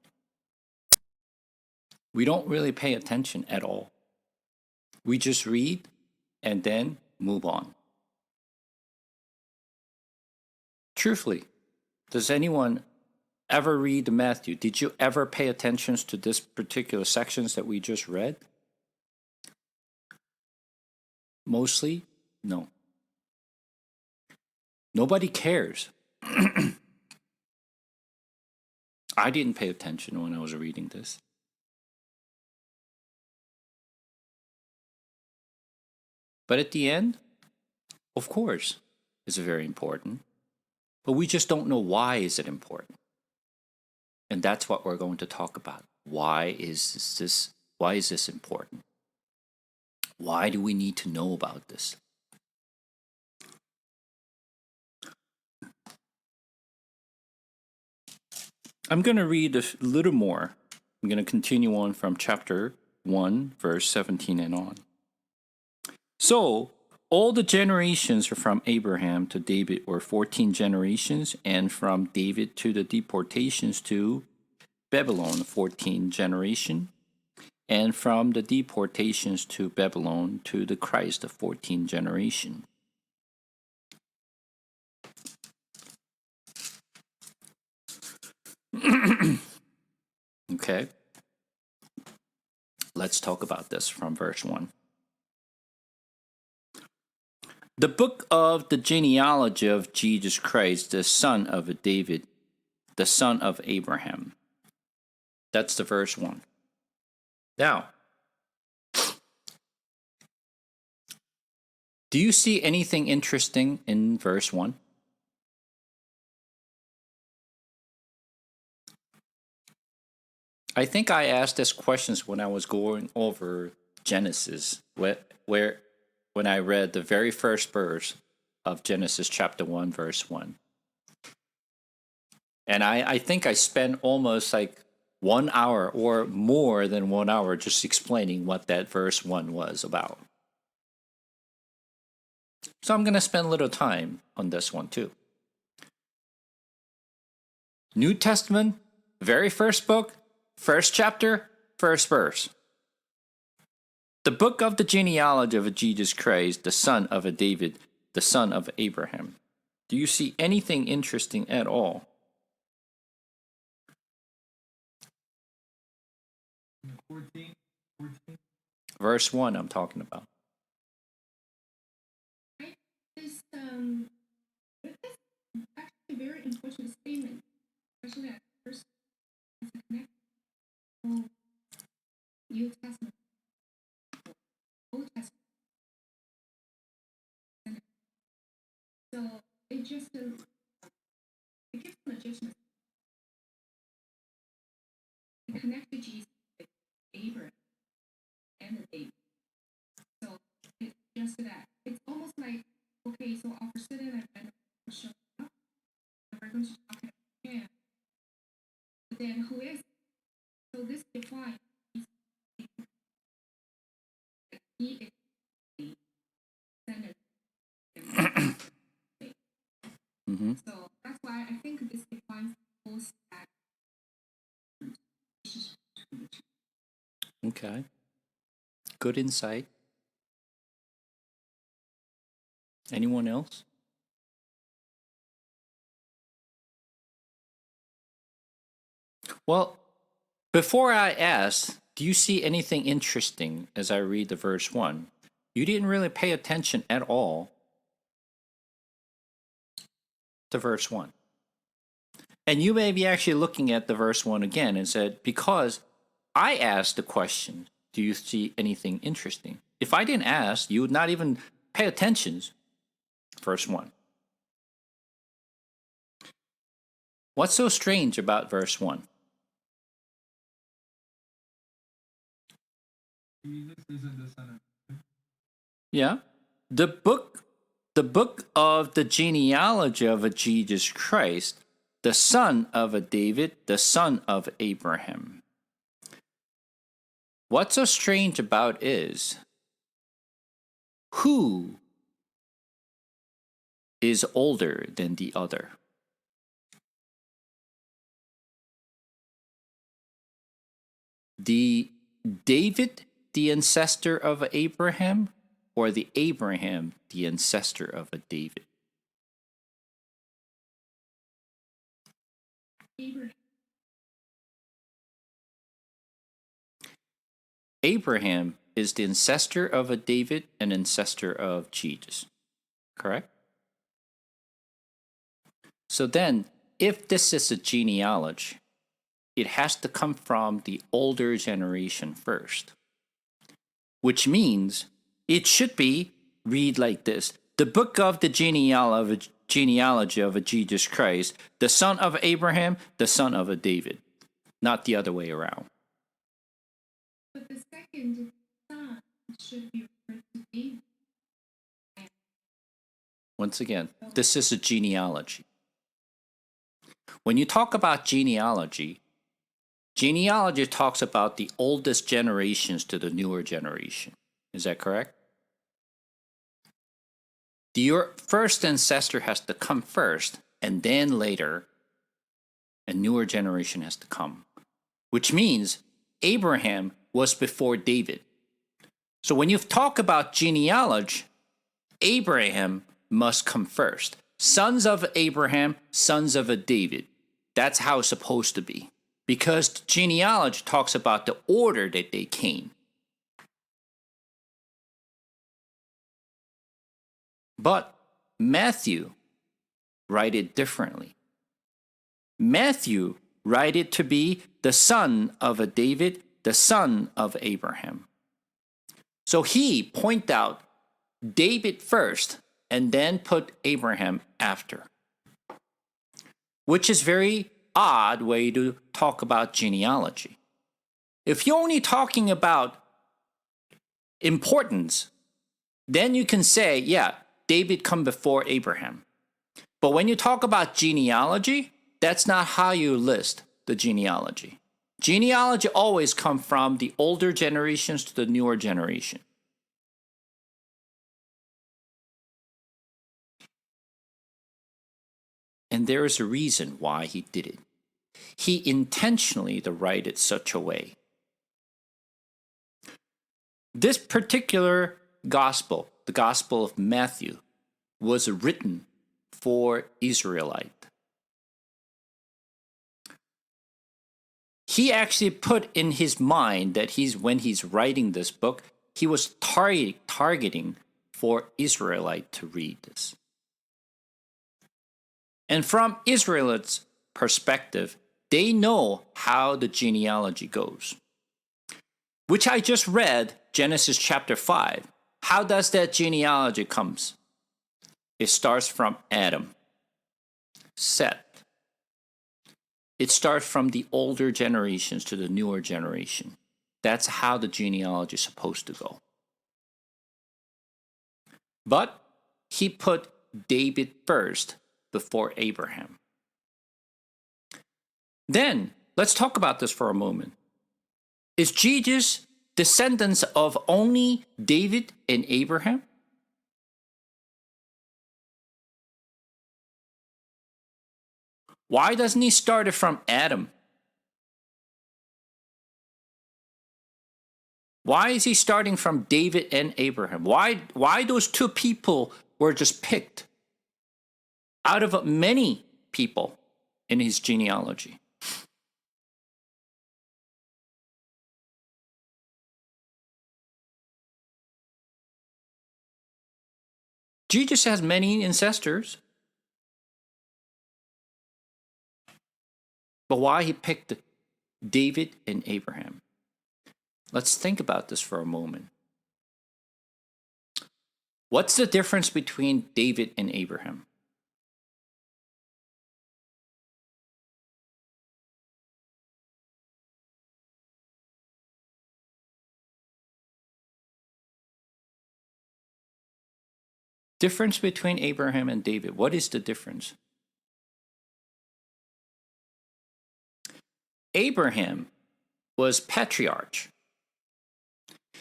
We don't really pay attention at all. We just read and then move on. Truthfully, does anyone ever read Matthew? Did you ever pay attention to this particular sections that we just read? Mostly, no. Nobody cares. I didn't pay attention when I was reading this. But at the end, of course, it's very important. But we just don't know why is it important. And that's what we're going to talk about. Why is this important? Why do we need to know about this? I'm going to read a little more. I'm going to continue on from chapter 1, verse 17 and on. So, all the generations from Abraham to David were 14 generations, and from David to the deportations to Babylon, 14 generation, and from the deportations to Babylon to the Christ, 14 generation. Okay. Let's talk about this from verse 1. The book of the genealogy of Jesus Christ, the son of David, the son of Abraham. That's the verse 1. Now, do you see anything interesting in verse 1? I think I asked this questions when I was going over Genesis, where when I read the very first verse of Genesis chapter 1, verse 1. And I think I spent almost like 1 hour or more than 1 hour just explaining what that verse 1 was about. So I'm going to spend a little time on this one too. New Testament, very first book, first chapter, first verse. The book of the genealogy of Jesus Christ, the son of David, the son of Abraham. Do you see anything interesting at all? Verse 1 I'm talking about. This actually a very important statement, especially at first as a connection to New Testament, Old Testament. And so it just it gives legitimacy. It connected Jesus with Abraham and the David. So it's just that. It's almost like, okay, so our president and show up, going to talk about him. But then who is? So this defines he is the descendant. Mm-hmm. So that's why I think this defines the whole stack relationship between the two. Okay. Good insight. Anyone else? Well, before I ask, do you see anything interesting as I read the verse 1? You didn't really pay attention at all to verse 1. And you may be actually looking at the verse 1 again and said, because I asked the question, do you see anything interesting? If I didn't ask, you would not even pay attention. Verse 1. What's so strange about verse 1? Jesus isn't the son of. Yeah. The book of the genealogy of Jesus Christ, the son of a David, the son of Abraham. What's so strange about is who is older than the other? The David, the ancestor of Abraham, or the Abraham, the ancestor of a David? Abraham. Abraham is the ancestor of a David and ancestor of Jesus. Correct? So then, if this is a genealogy, it has to come from the older generation first. Which means it should be read like this: the book of the genealogy of Jesus Christ, the son of Abraham, the son of a David, not the other way around. But the second son should be referred to David. Once again, this is a genealogy. When you talk about genealogy, genealogy talks about the oldest generations to the newer generation. Is that correct? Your first ancestor has to come first, and then later, a newer generation has to come. Which means Abraham was before David. So when you talk about genealogy, Abraham must come first. Sons of Abraham, sons of a David. That's how it's supposed to be. Because genealogy talks about the order that they came. But Matthew write it differently. Matthew write it to be the son of a David, the son of Abraham. So he point out David first and then put Abraham after. Which is very odd way to talk about genealogy. If you're only talking about importance, then you can say, yeah, David come before Abraham. But when you talk about genealogy, that's not how you list the genealogy. Genealogy always come from the older generations to the newer generation. And there is a reason why he did it. He intentionally to write it such a way. This particular gospel, the Gospel of Matthew, was written for Israelite. He actually put in his mind that when he's writing this book, he was targeting for Israelite to read this. And from Israelites' perspective, they know how the genealogy goes. Which I just read, Genesis chapter 5. How does that genealogy comes? It starts from Adam, Seth. It starts from the older generations to the newer generation. That's how the genealogy is supposed to go. But he put David first before Abraham. Then, let's talk about this for a moment. Is Jesus descendants of only David and Abraham? Why doesn't he start it from Adam? Why is he starting from David and Abraham? Why those two people were just picked out of many people in his genealogy? Jesus has many ancestors, but why he picked David and Abraham? Let's think about this for a moment. What's the difference between David and Abraham? Difference between Abraham and David. What is the difference? Abraham was patriarch.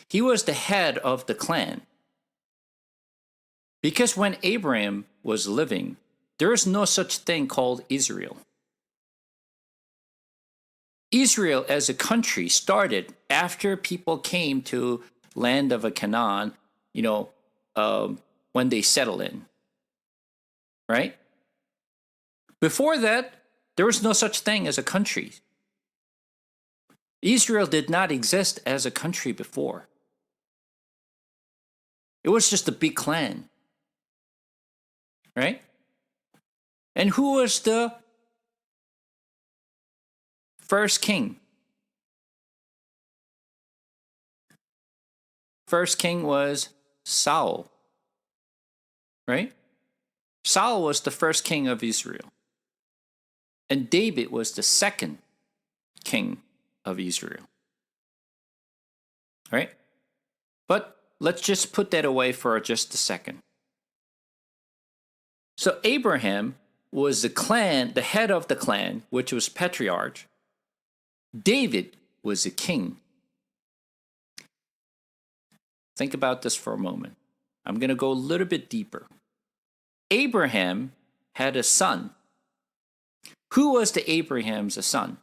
He was the head of the clan. Because when Abraham was living, there is no such thing called Israel. Israel as a country started after people came to land of a Canaan, when they settled in. Right? Before that, there was no such thing as a country. Israel did not exist as a country before. It was just a big clan. Right? And who was the first king? First king was Saul. Right? Saul was the first king of Israel. And David was the second king of Israel. Right? But let's just put that away for just a second. So Abraham was the head of the clan, which was patriarch. David was a king. Think about this for a moment. I'm going to go a little bit deeper. Abraham had a son. Who was the Abraham's son?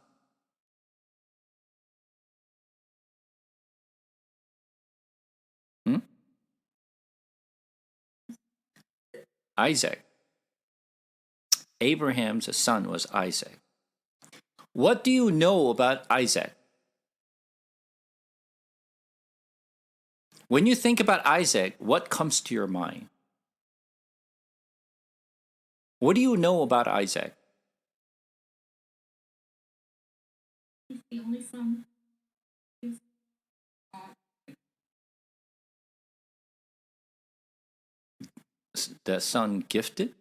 Isaac. Abraham's son was Isaac. What do you know about Isaac? When you think about Isaac, what comes to your mind? What do you know about Isaac? He's the only son. He's The son gifted?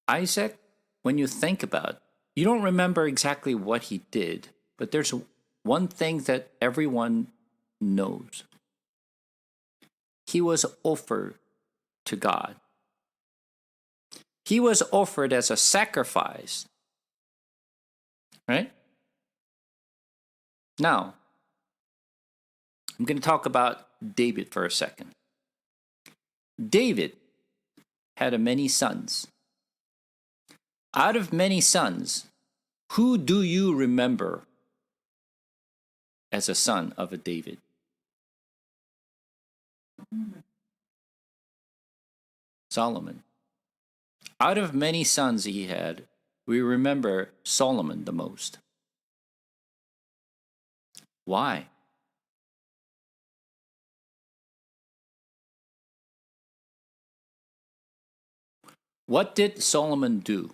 Isaac, when you think about it, you don't remember exactly what he did, but there's one thing that everyone knows. He was offered to God. He was offered as a sacrifice. Right? Now, I'm going to talk about David for a second. David had many sons. Out of many sons, who do you remember as a son of a David? Solomon. Out of many sons he had, we remember Solomon the most. Why? What did Solomon do?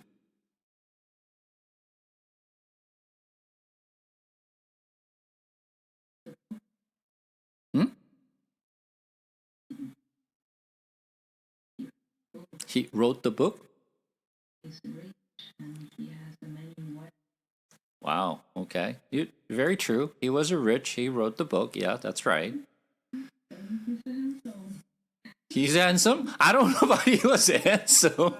He wrote the book? rich and he has many wives. Wow, okay. Very true. He was a rich, he wrote the book. Yeah, that's right. He's handsome? I don't know about he was handsome.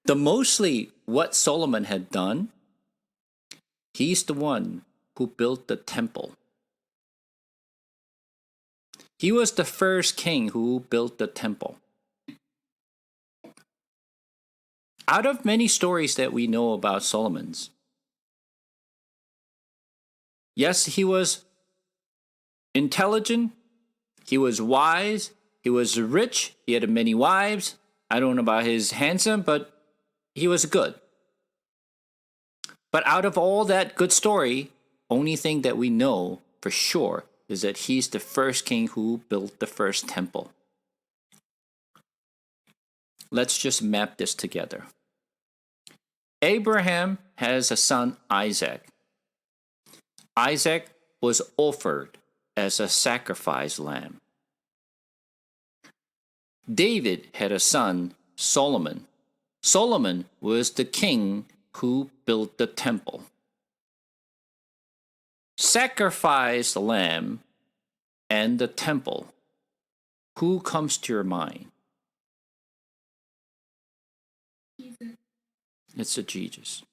The mostly what Solomon had done, he's the one who built the temple. He was the first king who built the temple. Out of many stories that we know about Solomon's, yes, he was intelligent, he was wise, he was rich, he had many wives. I don't know about his handsome, but he was good. But out of all that good story, only thing that we know for sure is that he's the first king who built the first temple. Let's just map this together. Abraham has a son, Isaac. Isaac was offered as a sacrifice lamb. David had a son, Solomon. Solomon was the king who built the temple. Sacrifice the lamb and the temple. Who comes to your mind? Jesus. It's a Jesus.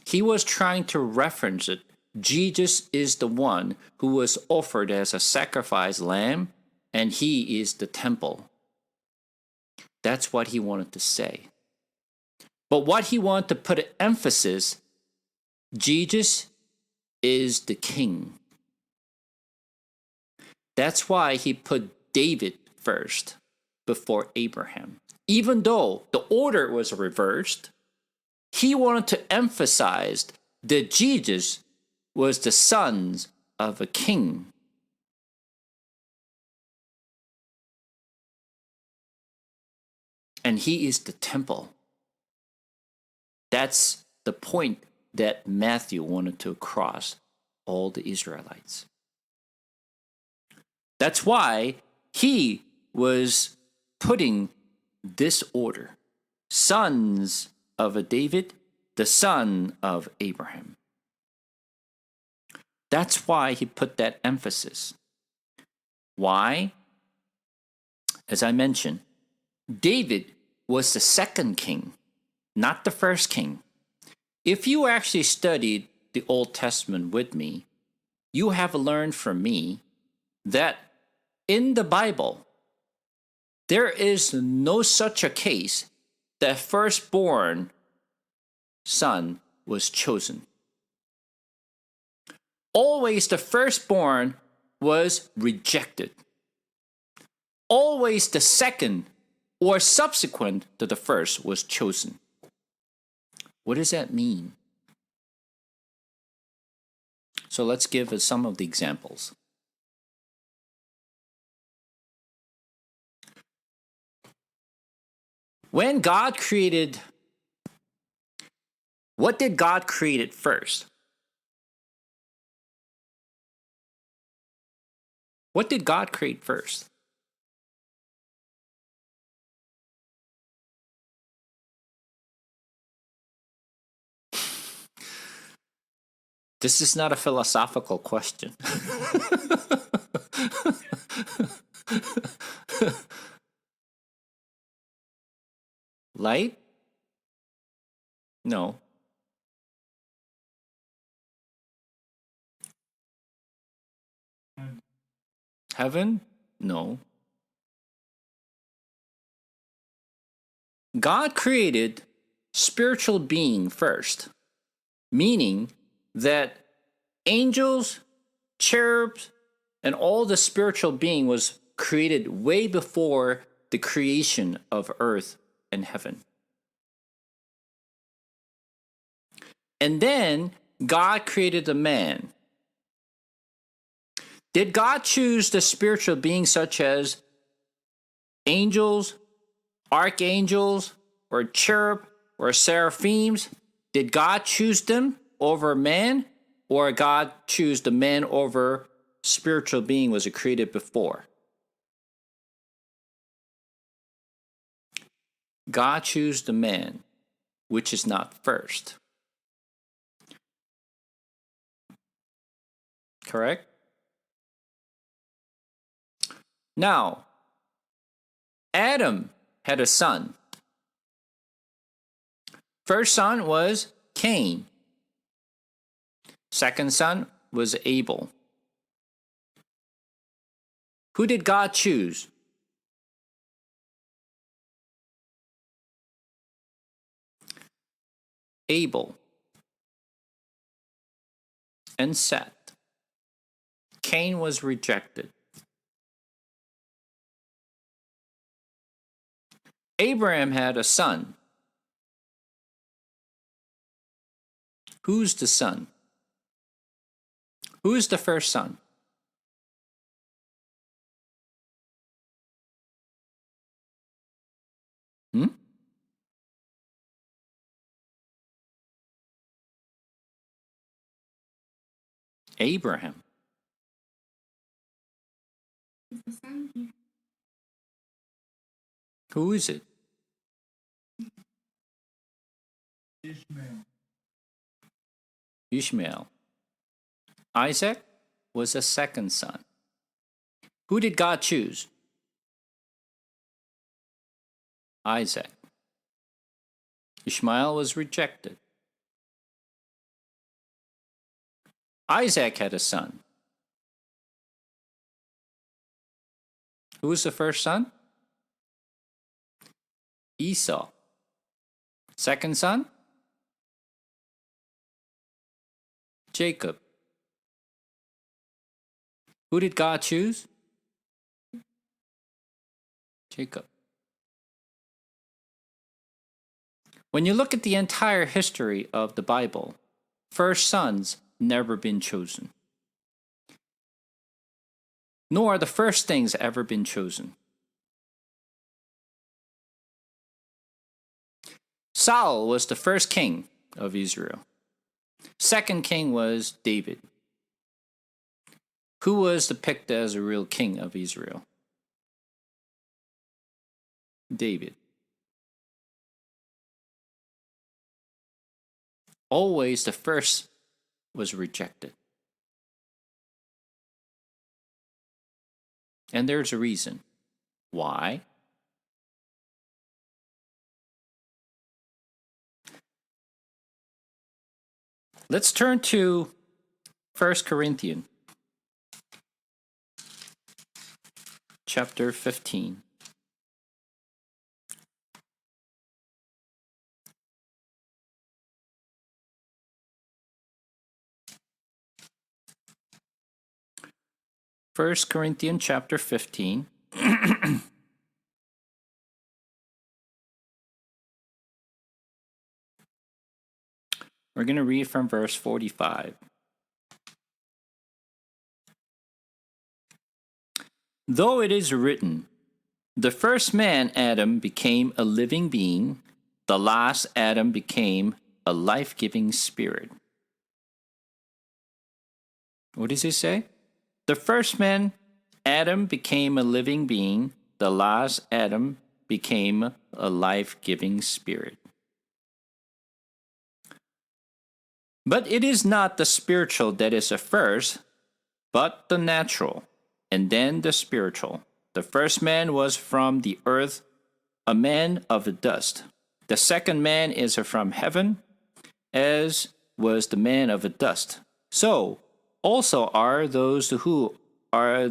He was trying to reference it. Jesus is the one who was offered as a sacrifice lamb, and he is the temple. That's what he wanted to say. But what he wanted to put an emphasis, Jesus is the king. That's why he put David first before Abraham. Even though the order was reversed, he wanted to emphasize that Jesus was the son of a king. And he is the temple. That's the point that Matthew wanted to cross all the Israelites. That's why he was putting this order: sons of a David, the son of Abraham. That's why he put that emphasis. Why? As I mentioned, David was the second king, not the first king. If you actually studied the Old Testament with me, you have learned from me that in the Bible, there is no such a case that firstborn son was chosen. Always the firstborn was rejected. Always the second or subsequent to the first was chosen. What does that mean? So let's give us some of the examples. When God created, what did God create first? What did God create first? This is not a philosophical question. Light? No. Heaven? No. God created spiritual being first, meaning that angels, cherubs, and all the spiritual being was created way before the creation of earth and heaven. And then God created the man. Did God choose the spiritual beings such as angels, archangels, or cherub, or seraphims? Did God choose them over man, or God choose the man over spiritual being was created before? God chose the man. which is not first. Correct? Now, Adam had a son. First son was Cain. Second son was Abel. Who did God choose? Abel and Seth. Cain was rejected. Abraham had a son. Who's the son? Who is the first son? Abraham. Is the son here? Who is it? Ishmael. Ishmael. Isaac was a second son. Who did God choose? Isaac. Ishmael was rejected. Isaac had a son. Who was the first son? Esau. Second son? Jacob. Who did God choose? Jacob. When you look at the entire history of the Bible, first sons never been chosen. Nor the first things ever been chosen. Saul was the first king of Israel. Second king was David. Who was picked as a real king of Israel? David. Always the first was rejected. And there's a reason. Why? Let's turn to 1 Corinthians chapter 15. First Corinthians chapter 15. We're going to read from verse 45. Though it is written, the first man, Adam, became a living being, the last Adam became a life-giving spirit. What does it say? The first man, Adam, became a living being, the last Adam became a life-giving spirit. But it is not the spiritual that is the first, but the natural, and then the spiritual. The first man was from the earth, a man of the dust. The second man is from heaven, as was the man of the dust. So also are those who are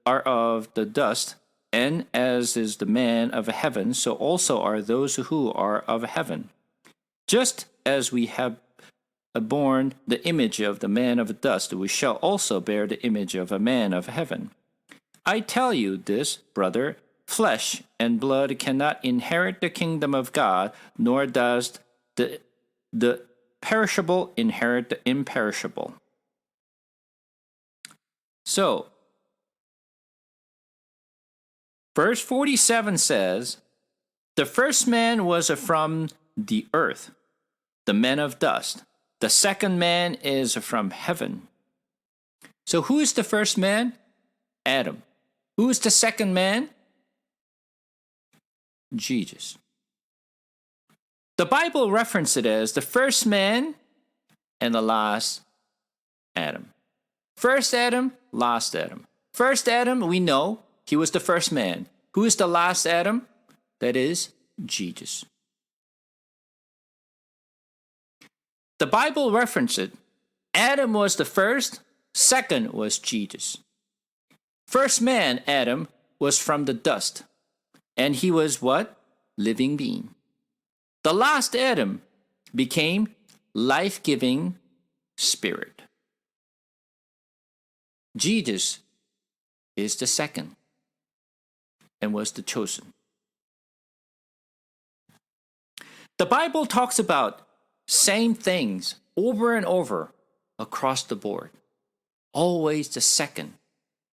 of the dust, and as is the man of heaven, so also are those who are of heaven. Just as we have borne the image of the man of dust, we shall also bear the image of a man of heaven. I tell you this, brother, flesh and blood cannot inherit the kingdom of God, nor does the perishable inherit the imperishable. So, verse 47 says, the first man was from the earth, the man of dust. The second man is from heaven. So who is the first man? Adam. Who is the second man? Jesus. The Bible references it as the first man and the last Adam. First Adam, last Adam. First Adam, we know he was the first man. Who is the last Adam? That is Jesus. The Bible references it. Adam was the first, second was Jesus. First man, Adam, was from the dust, and he was what? Living being. The last Adam became life-giving spirit. Jesus is the second and was the chosen. The Bible talks about same things over and over across the board. Always the second.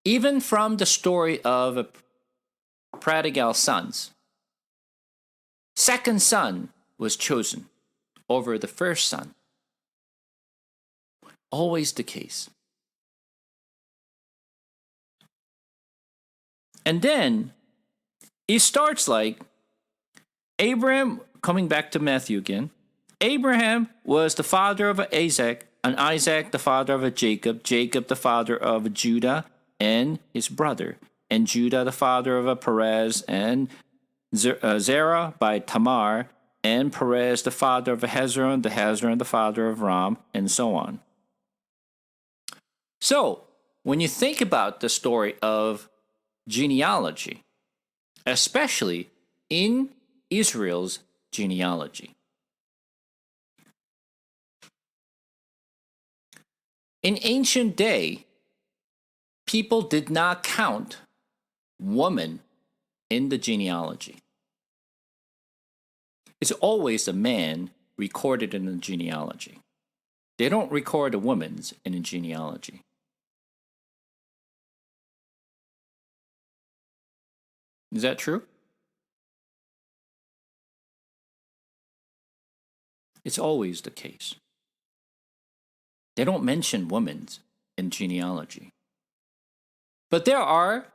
Even from the story of prodigal sons. Second son was chosen over the first son. Always the case. And then it starts like Abraham, coming back to Matthew again. Abraham was the father of Isaac, and Isaac the father of Jacob, Jacob the father of Judah and his brother, and Judah the father of Perez, and Zerah by Tamar, and Perez the father of Hezron, the Hezron the father of Ram, and so on. So, when you think about the story of genealogy, especially in Israel's genealogy, in ancient day, people did not count woman in the genealogy. It's always a man recorded in the genealogy. They don't record a woman's in a genealogy. Is that true? It's always the case. They don't mention women's in genealogy. But there are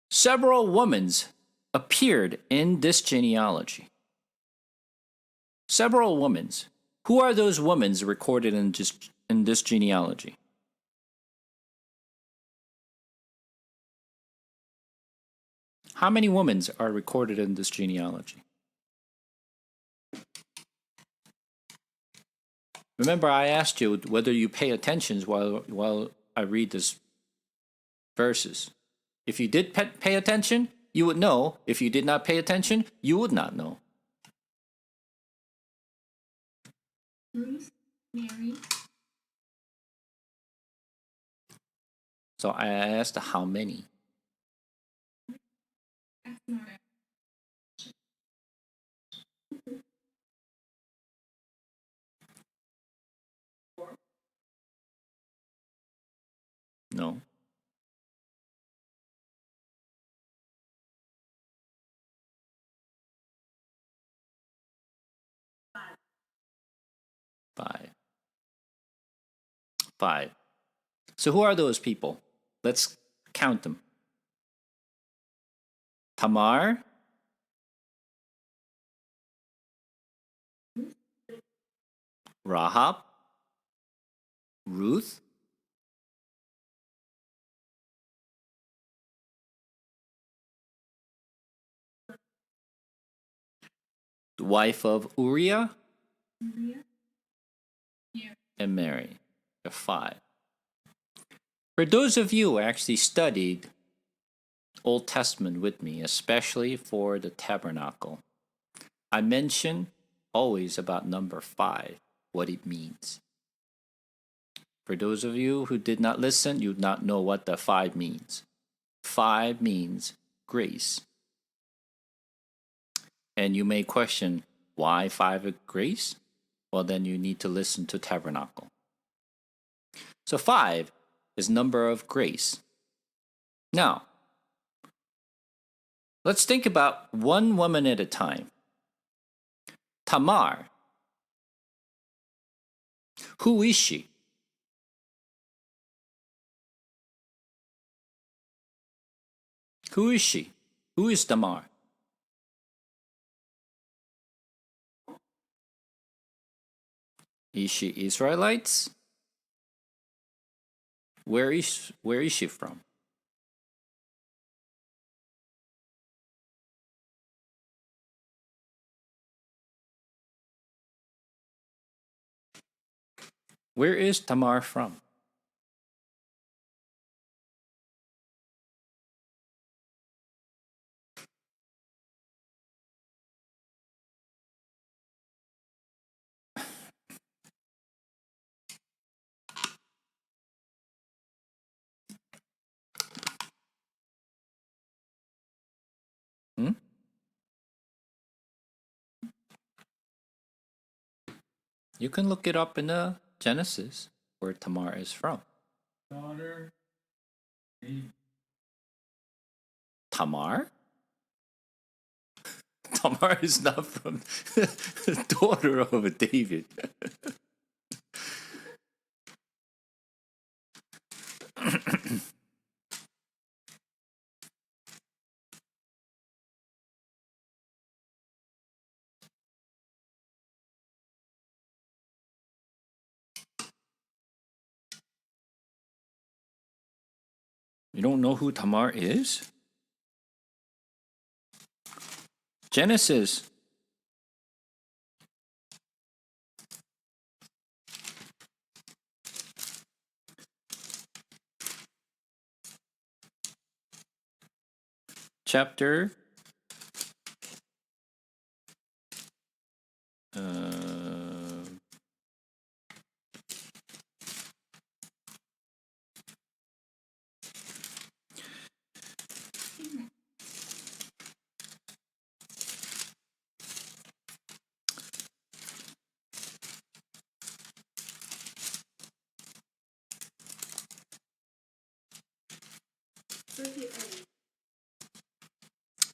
several women's appeared in this genealogy. Several women's. Who are those women's recorded in this genealogy? How many women's are recorded in this genealogy? Remember, I asked you whether you pay attention while I read these verses. If you did pay attention, you would know. If you did not pay attention, you would not know. Ruth, Mary. So I asked how many. That's not No. Five. Five. So who are those people? Let's count them. Tamar, Rahab, Ruth, the wife of Uriah, Maria. Yeah. and Mary. There are five. For those of you who actually studied Old Testament with me, especially for the tabernacle, I mention always about number 5, what it means. For those of you who did not listen, you do not know what the 5 means. 5 means grace. And you may question, why 5 of grace? Well, then you need to listen to tabernacle. So 5 is number of grace. Now, let's think about one woman at a time. Tamar. Who is she? Who is she? Who is Tamar? Is she Israelites? Where is she from? Where is Tamar from? Hmm? You can look it up in the Genesis where Tamar is from. Daughter. David. Tamar? Tamar is not from daughter of David. You don't know who Tamar is? Genesis. Chapter uh,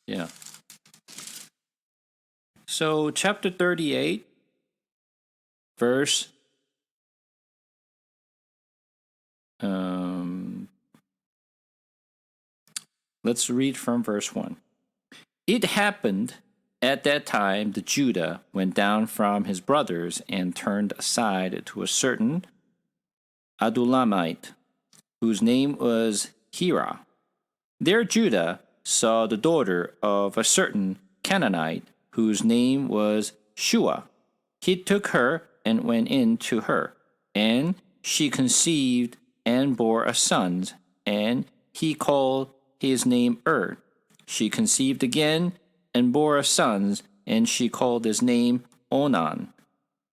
yeah. So chapter 38 verse um let's read from verse 1. It happened at that time that Judah went down from his brothers and turned aside to a certain Adulamite, whose name was Hira. There Judah saw the daughter of a certain Canaanite, whose name was Shua. He took her and went in to her, and she conceived and bore a son, and he called his name She conceived again and bore a son, and she called his name Onan.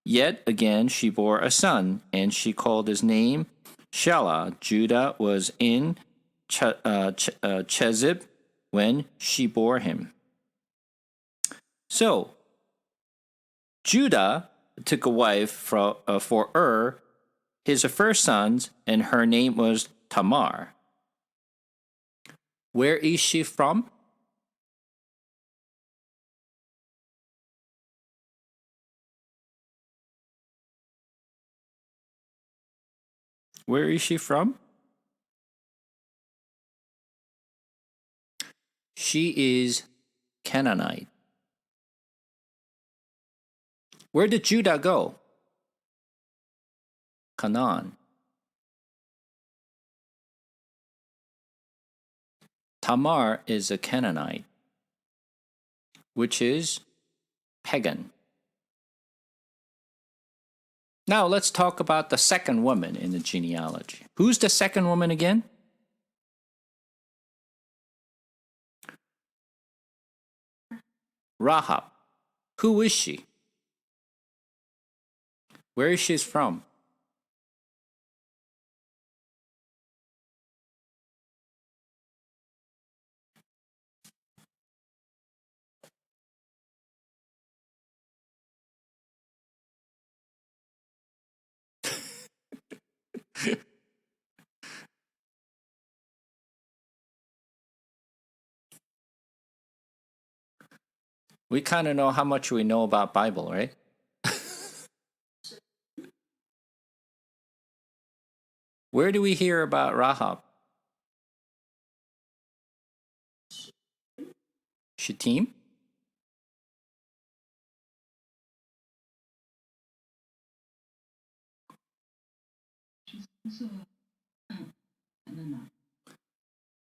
Yet again she bore a son, and she called his name Shelah. Judah was in Chezib when she bore him. So Judah took a wife for his first son, and her name was Tamar. Where is she from? Where is she from? She is Canaanite. Where did Judah go? Canaan. Tamar is a Canaanite, which is pagan. Now let's talk about the second woman in the genealogy. Who's the second woman again? Rahab. Who is she? Where is she from? We kind of know how much we know about Bible, right? Where do we hear about Rahab? Shittim? Also, Canaanite.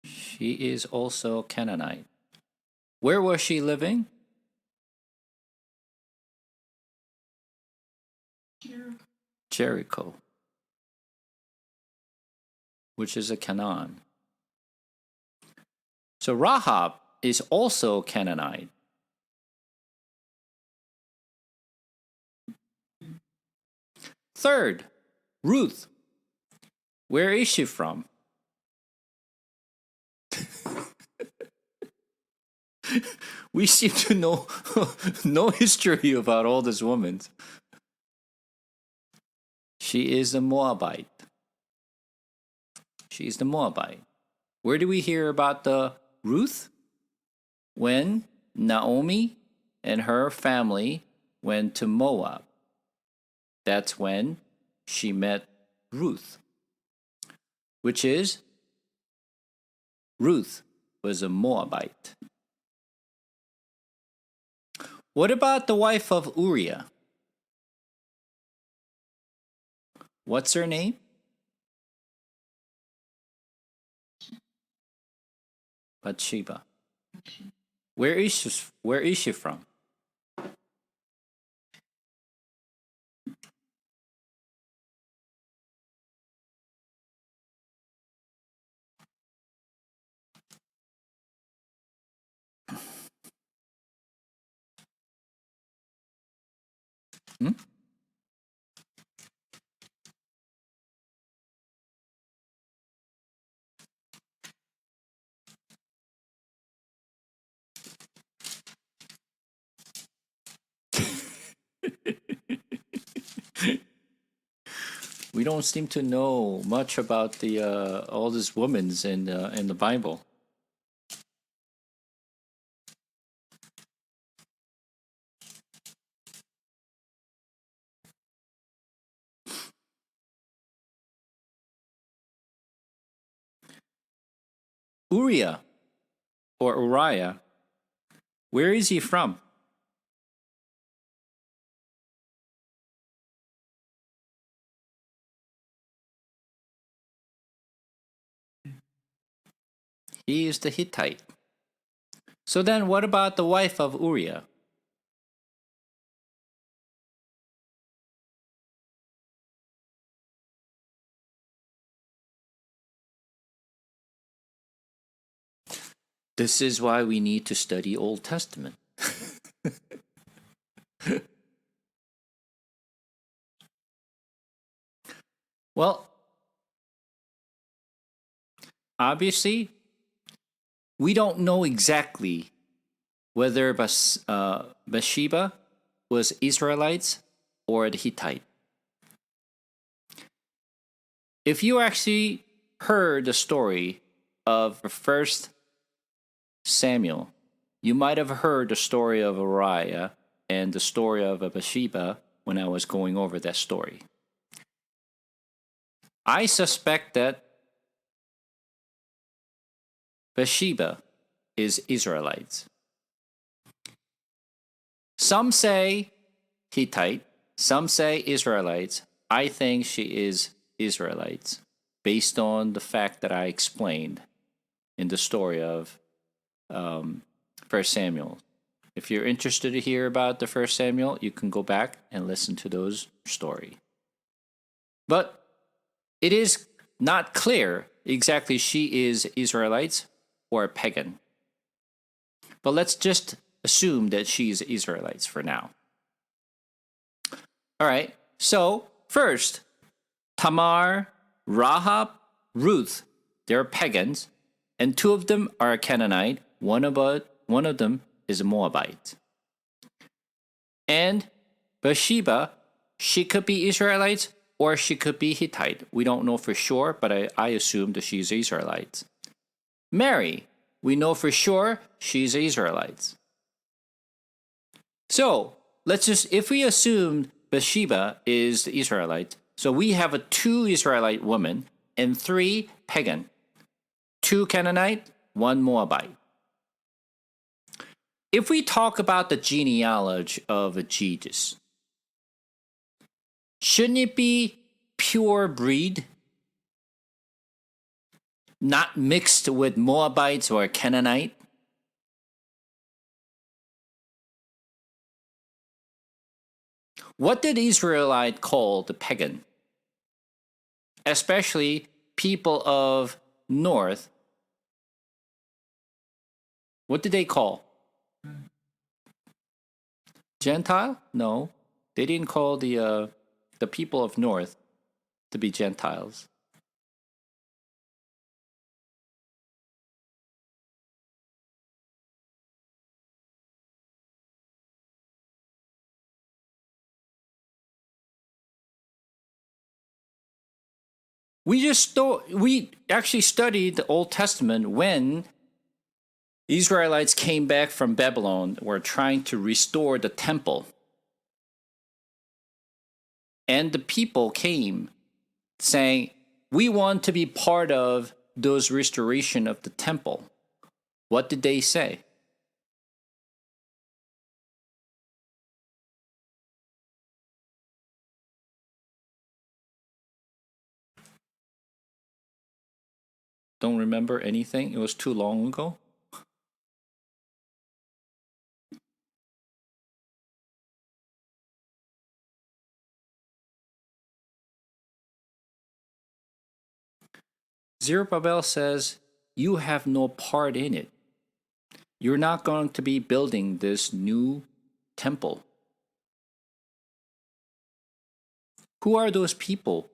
She is also Canaanite. Where was she living? Jericho. Jericho, which is a Canaan. So Rahab is also Canaanite. Third, Ruth. Where is she from? We seem to know no history about all these women. She is a Moabite. She is the Moabite. Where do we hear about the Ruth? When Naomi and her family went to Moab. That's when she met Ruth, which is Ruth was a Moabite. What about the wife of Uriah? What's her name? Bathsheba. Where is she from? Hmm? We don't seem to know much about the all these women's in the Bible. Uriah or Uriah, where is he from? He is the Hittite. So then, what about the wife of Uriah? This is why we need to study Old Testament. Well, obviously, we don't know exactly whether Bathsheba was Israelites or the Hittite. If you actually heard the story of First Samuel, you might have heard the story of Uriah and the story of Bathsheba when I was going over that story. I suspect that Bathsheba is Israelites. Some say Hittite, some say Israelites. I think she is Israelites based on the fact that I explained in the story of First Samuel. If you're interested to hear about the First Samuel, you can go back and listen to those story. But it is not clear exactly she is Israelites or a pagan. But let's just assume that she's Israelites for now. All right. So first, Tamar, Rahab, Ruth, they're pagans, and two of them are Canaanite. One of them is a Moabite. And Bathsheba, she could be Israelites or she could be Hittite. We don't know for sure, but I assume that she's Israelites. Mary, we know for sure she's Israelites. So let's just, if we assume Bathsheba is the Israelite, so we have a 2 Israelite women and 3 pagan, 2 Canaanite, 1 Moabite. If we talk about the genealogy of Jesus, shouldn't it be pure breed? not mixed with Moabites or Canaanite. What did Israelite call the pagan? Especially people of north. What did they call? Gentile? No, they didn't call the people of north to be Gentiles. We actually studied the Old Testament when Israelites came back from Babylon, were trying to restore the temple. And the people came saying, we want to be part of those restoration of the temple. What did they say? Don't remember anything? It was too long ago. Zerubbabel says, you have no part in it. You're not going to be building this new temple. Who are those people?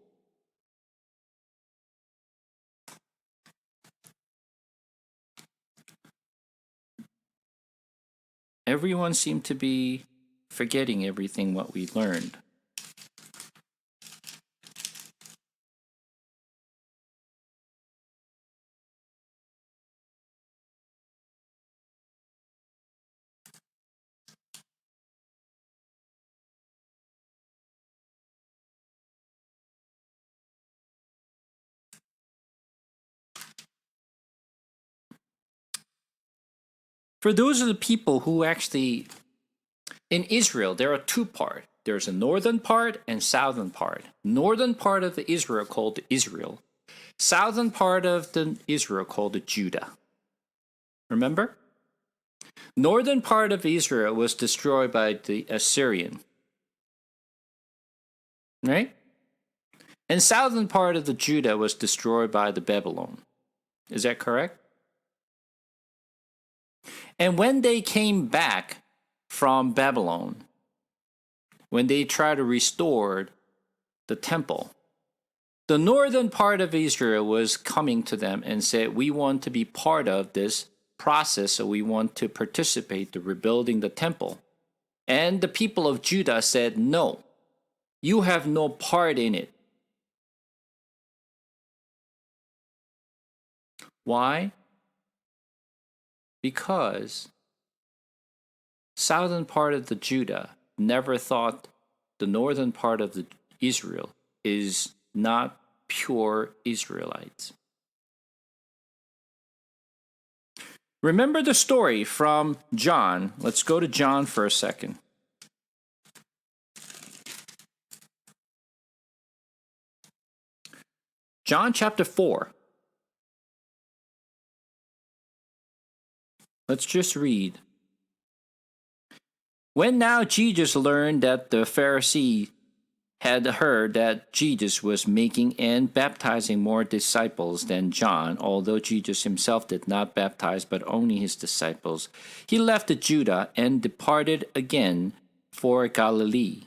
Everyone seemed to be forgetting everything what we learned. For those of the people who actually, in Israel, there are two parts. There's a northern part and southern part. Northern part of the Israel called Israel. Southern part of the Israel called Judah. Remember? Northern part of Israel was destroyed by the Assyrian. Right? And southern part of the Judah was destroyed by the Babylon. Is that correct? And when they came back from Babylon, when they tried to restore the temple, the northern part of Israel was coming to them and said, we want to be part of this process, so we want to participate in rebuilding the temple. And the people of Judah said, no, you have no part in it. Why? Because southern part of the Judah never thought the northern part of the Israel is not pure Israelites. Remember the story from John. Let's go to John for a second. John chapter 4. Let's just read. When now Jesus learned that the Pharisee had heard that Jesus was making and baptizing more disciples than John, although Jesus himself did not baptize but only his disciples, he left Judah and departed again for Galilee.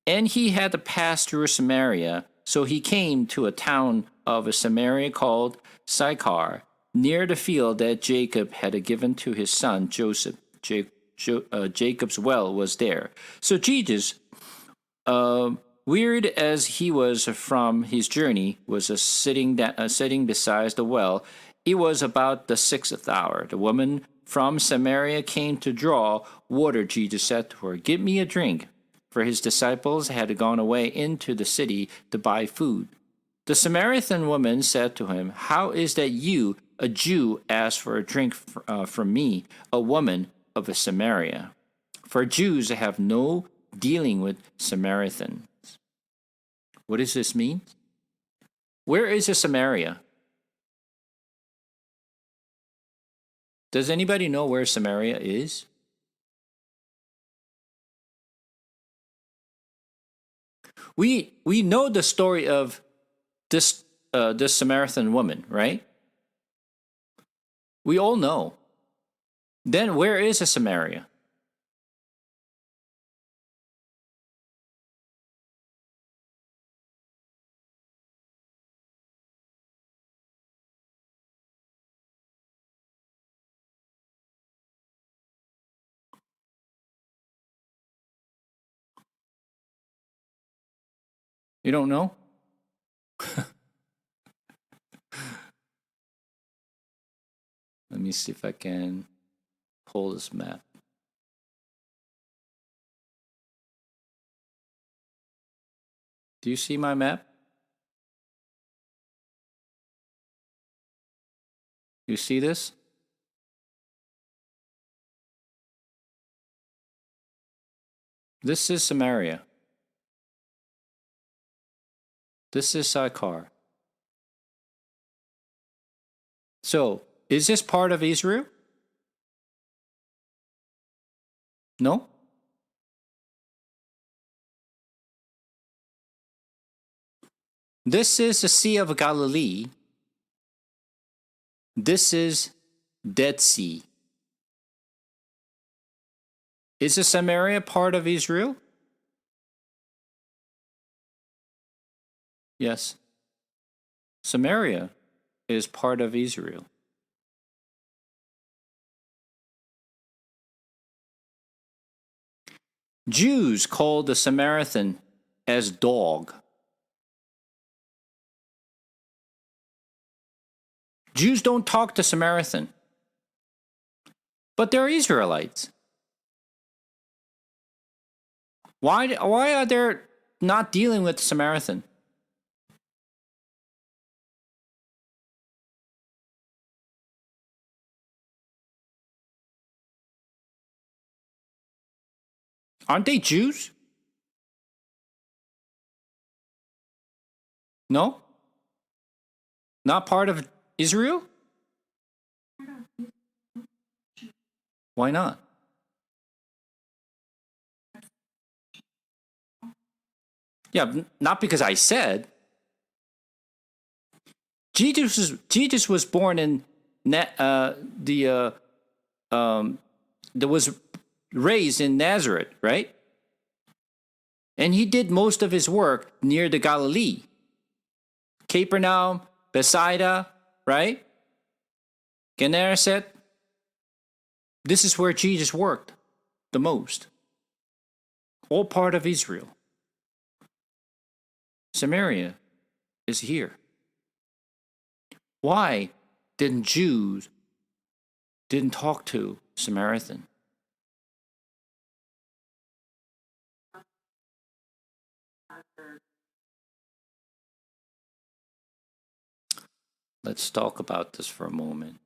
And he had to pass through Samaria, so he came to a town of Samaria called Sychar, near the field that Jacob had given to his son Joseph. Jacob's well was there. So Jesus, wearied as he was from his journey, was sitting beside the well. It was about the 6th hour. The woman from Samaria came to draw water. Jesus said to her, give me a drink, for his disciples had gone away into the city to buy food. The Samaritan woman said to him, how is that you, a Jew, ask for a drink from me, a woman of Samaria? For Jews have no dealing with Samaritans. What does this mean? Where is Samaria? Does anybody know where Samaria is? We know the story of this Samaritan woman, right? We all know. Then where is a Samaria? You don't know? Let me see if I can pull this map. Do you see my map? You see this? This is Samaria. This is Sychar. So, is this part of Israel? No? This is the Sea of Galilee. This is Dead Sea. Is the Samaria part of Israel? Yes. Samaria is part of Israel. Jews called the Samaritan as dog. Jews don't talk to Samaritan, but they're Israelites. Why are they not dealing with Samaritan? Aren't they Jews? No? Not part of Israel? Why not? Yeah, not because I said. Jesus was born in that was raised in Nazareth, right? And he did most of his work near the Galilee. Capernaum, Bethsaida, right? Gennesaret. This is where Jesus worked the most. All part of Israel. Samaria is here. Why didn't Jews didn't talk to Samaritan? Let's talk about this for a moment.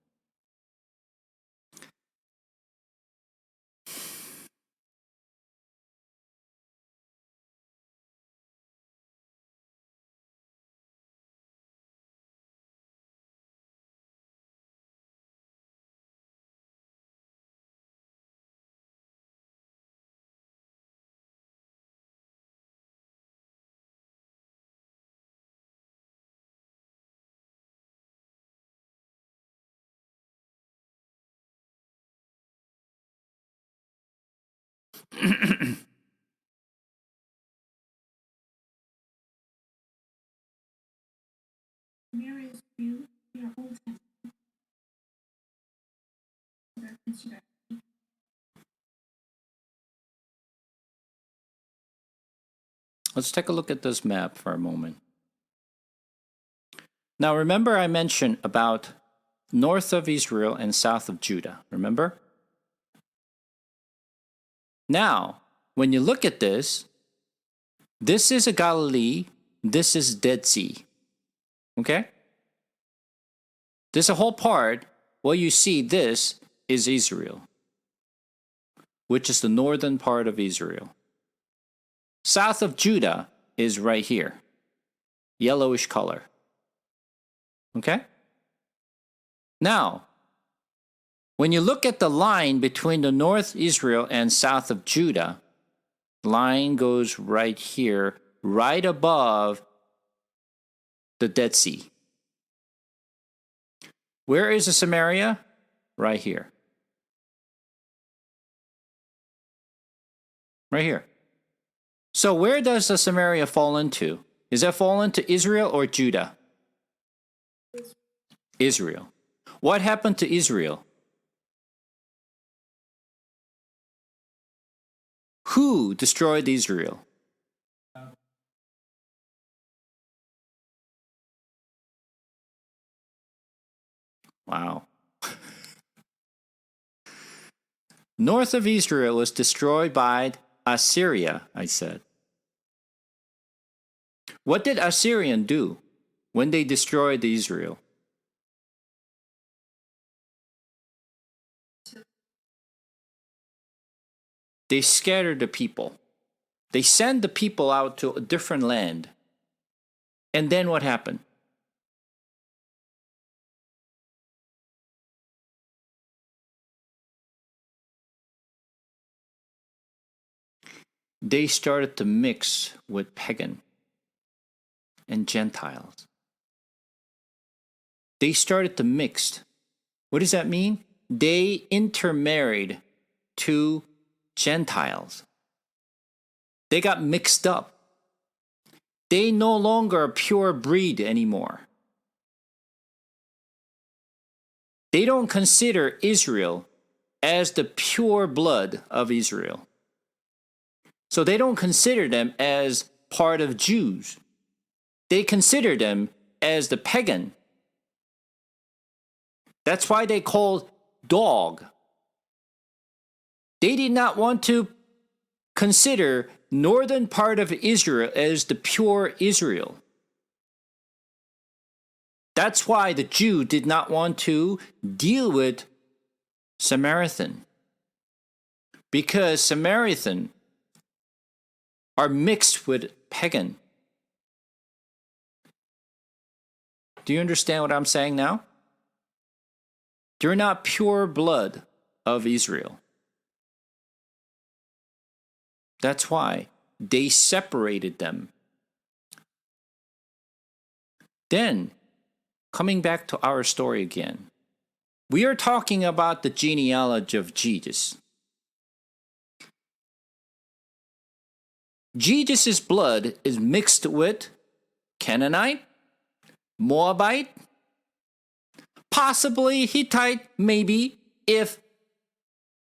Mary's view, we are Old Testament. Let's take a look at this map for a moment. Now, remember I mentioned about north of Israel and south of Judah. Remember? Now, when you look at this is a Galilee, this is Dead Sea. Okay? This a whole part, what you see, this is Israel, which is the northern part of Israel. South of Judah is right here, yellowish color. Okay? Now, When you look at the line between the north Israel and south of Judah, line goes right here, right above the Dead Sea. Where is the Samaria? Right here. Right here. So where does the Samaria fall into? Is that fall into Israel or Judah? Israel. What happened to Israel? Who destroyed Israel? Wow. North of Israel was destroyed by Assyria, I said. What did Assyrian do when they destroyed Israel? They scattered the people. They sent the people out to a different land. And then what happened? They started to mix with pagan and Gentiles. They started to mix. What does that mean? They intermarried to Gentiles. They got mixed up. They no longer a pure breed anymore. They don't consider Israel as the pure blood of Israel. So they don't consider them as part of Jews. They consider them as the pagan. That's why they called dog. They did not want to consider northern part of Israel as the pure Israel. That's why the Jew did not want to deal with Samaritan. Because Samaritan are mixed with pagan. Do you understand what I'm saying now? They're not pure blood of Israel. That's why they separated them. Then, coming back to our story again, we are talking about the genealogy of Jesus. Jesus' blood is mixed with Canaanite, Moabite, possibly Hittite, maybe, if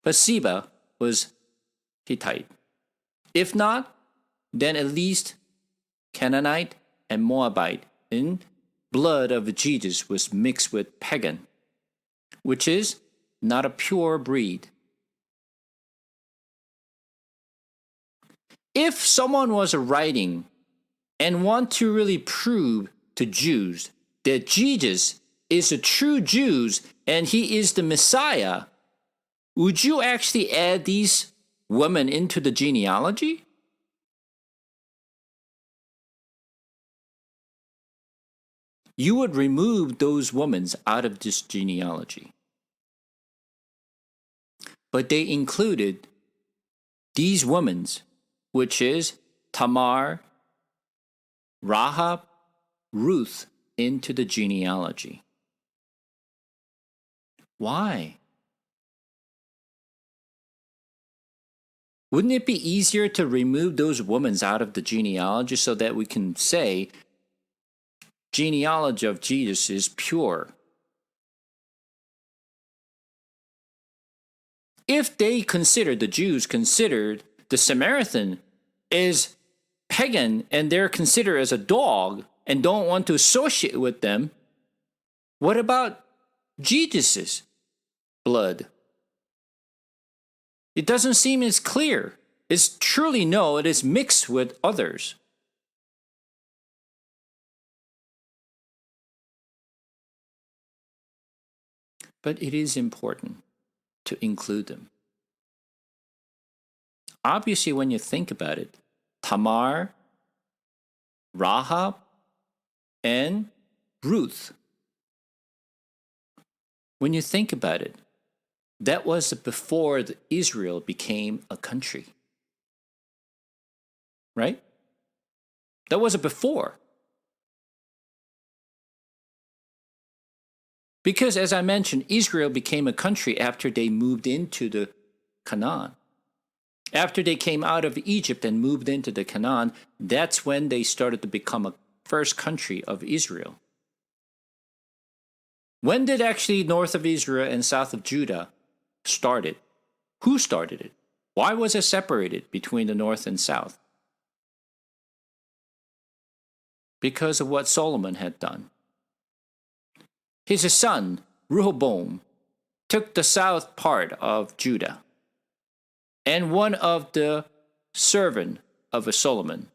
Bathsheba was Hittite. If not, then at least Canaanite and Moabite in blood of Jesus was mixed with pagan, which is not a pure breed. If someone was writing and want to really prove to Jews that Jesus is a true Jew and he is the Messiah, would you actually add these women into the genealogy? You would remove those women out of this genealogy. But they included these women, which is Tamar, Rahab, Ruth, into the genealogy. Why? Wouldn't it be easier to remove those women out of the genealogy so that we can say genealogy of Jesus is pure? If they consider, the Jews considered the Samaritan is pagan and they're considered as a dog and don't want to associate with them, what about Jesus' blood? It doesn't seem as clear. It's truly no, it is mixed with others. But it is important to include them. Obviously, when you think about it, Tamar, Rahab, and Ruth. When you think about it, That was before Israel became a country. Right? That was before. Because, as I mentioned, Israel became a country after they moved into the Canaan. After they came out of Egypt and moved into the Canaan, that's when they started to become a first country of Israel. When did actually north of Israel and south of Judah started? Who started it? Why was it separated between the north and south? Because of what Solomon had done. His son, Rehoboam, took the south part of Judah, and one of the servant of Solomon.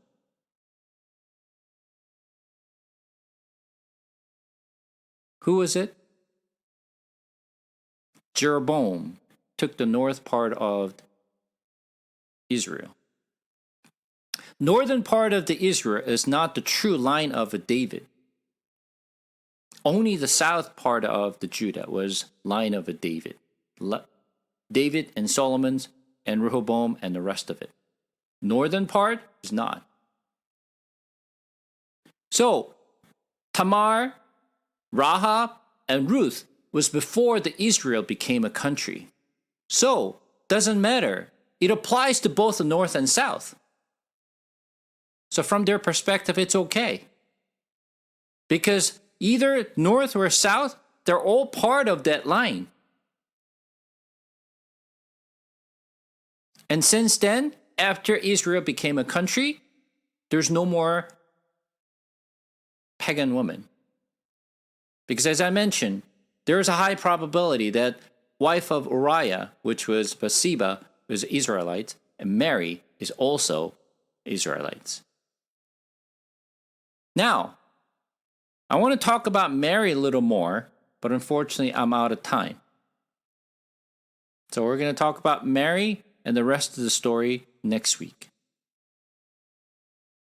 Who was it? Jeroboam took the north part of Israel. Northern part of the Israel is not the true line of David. Only the south part of the Judah was line of David. David and Solomon's and Rehoboam and the rest of it. Northern part is not. So, Tamar, Rahab, and Ruth was before the Israel became a country. So, doesn't matter. It applies to both the north and south. So from their perspective, it's okay. Because either north or south, they're all part of that line. And since then, after Israel became a country, there's no more pagan women. Because as I mentioned, there is a high probability that wife of Uriah, which was Bathsheba, was Israelite, and Mary is also Israelites. Now, I want to talk about Mary a little more, but unfortunately I'm out of time. So we're going to talk about Mary and the rest of the story next week.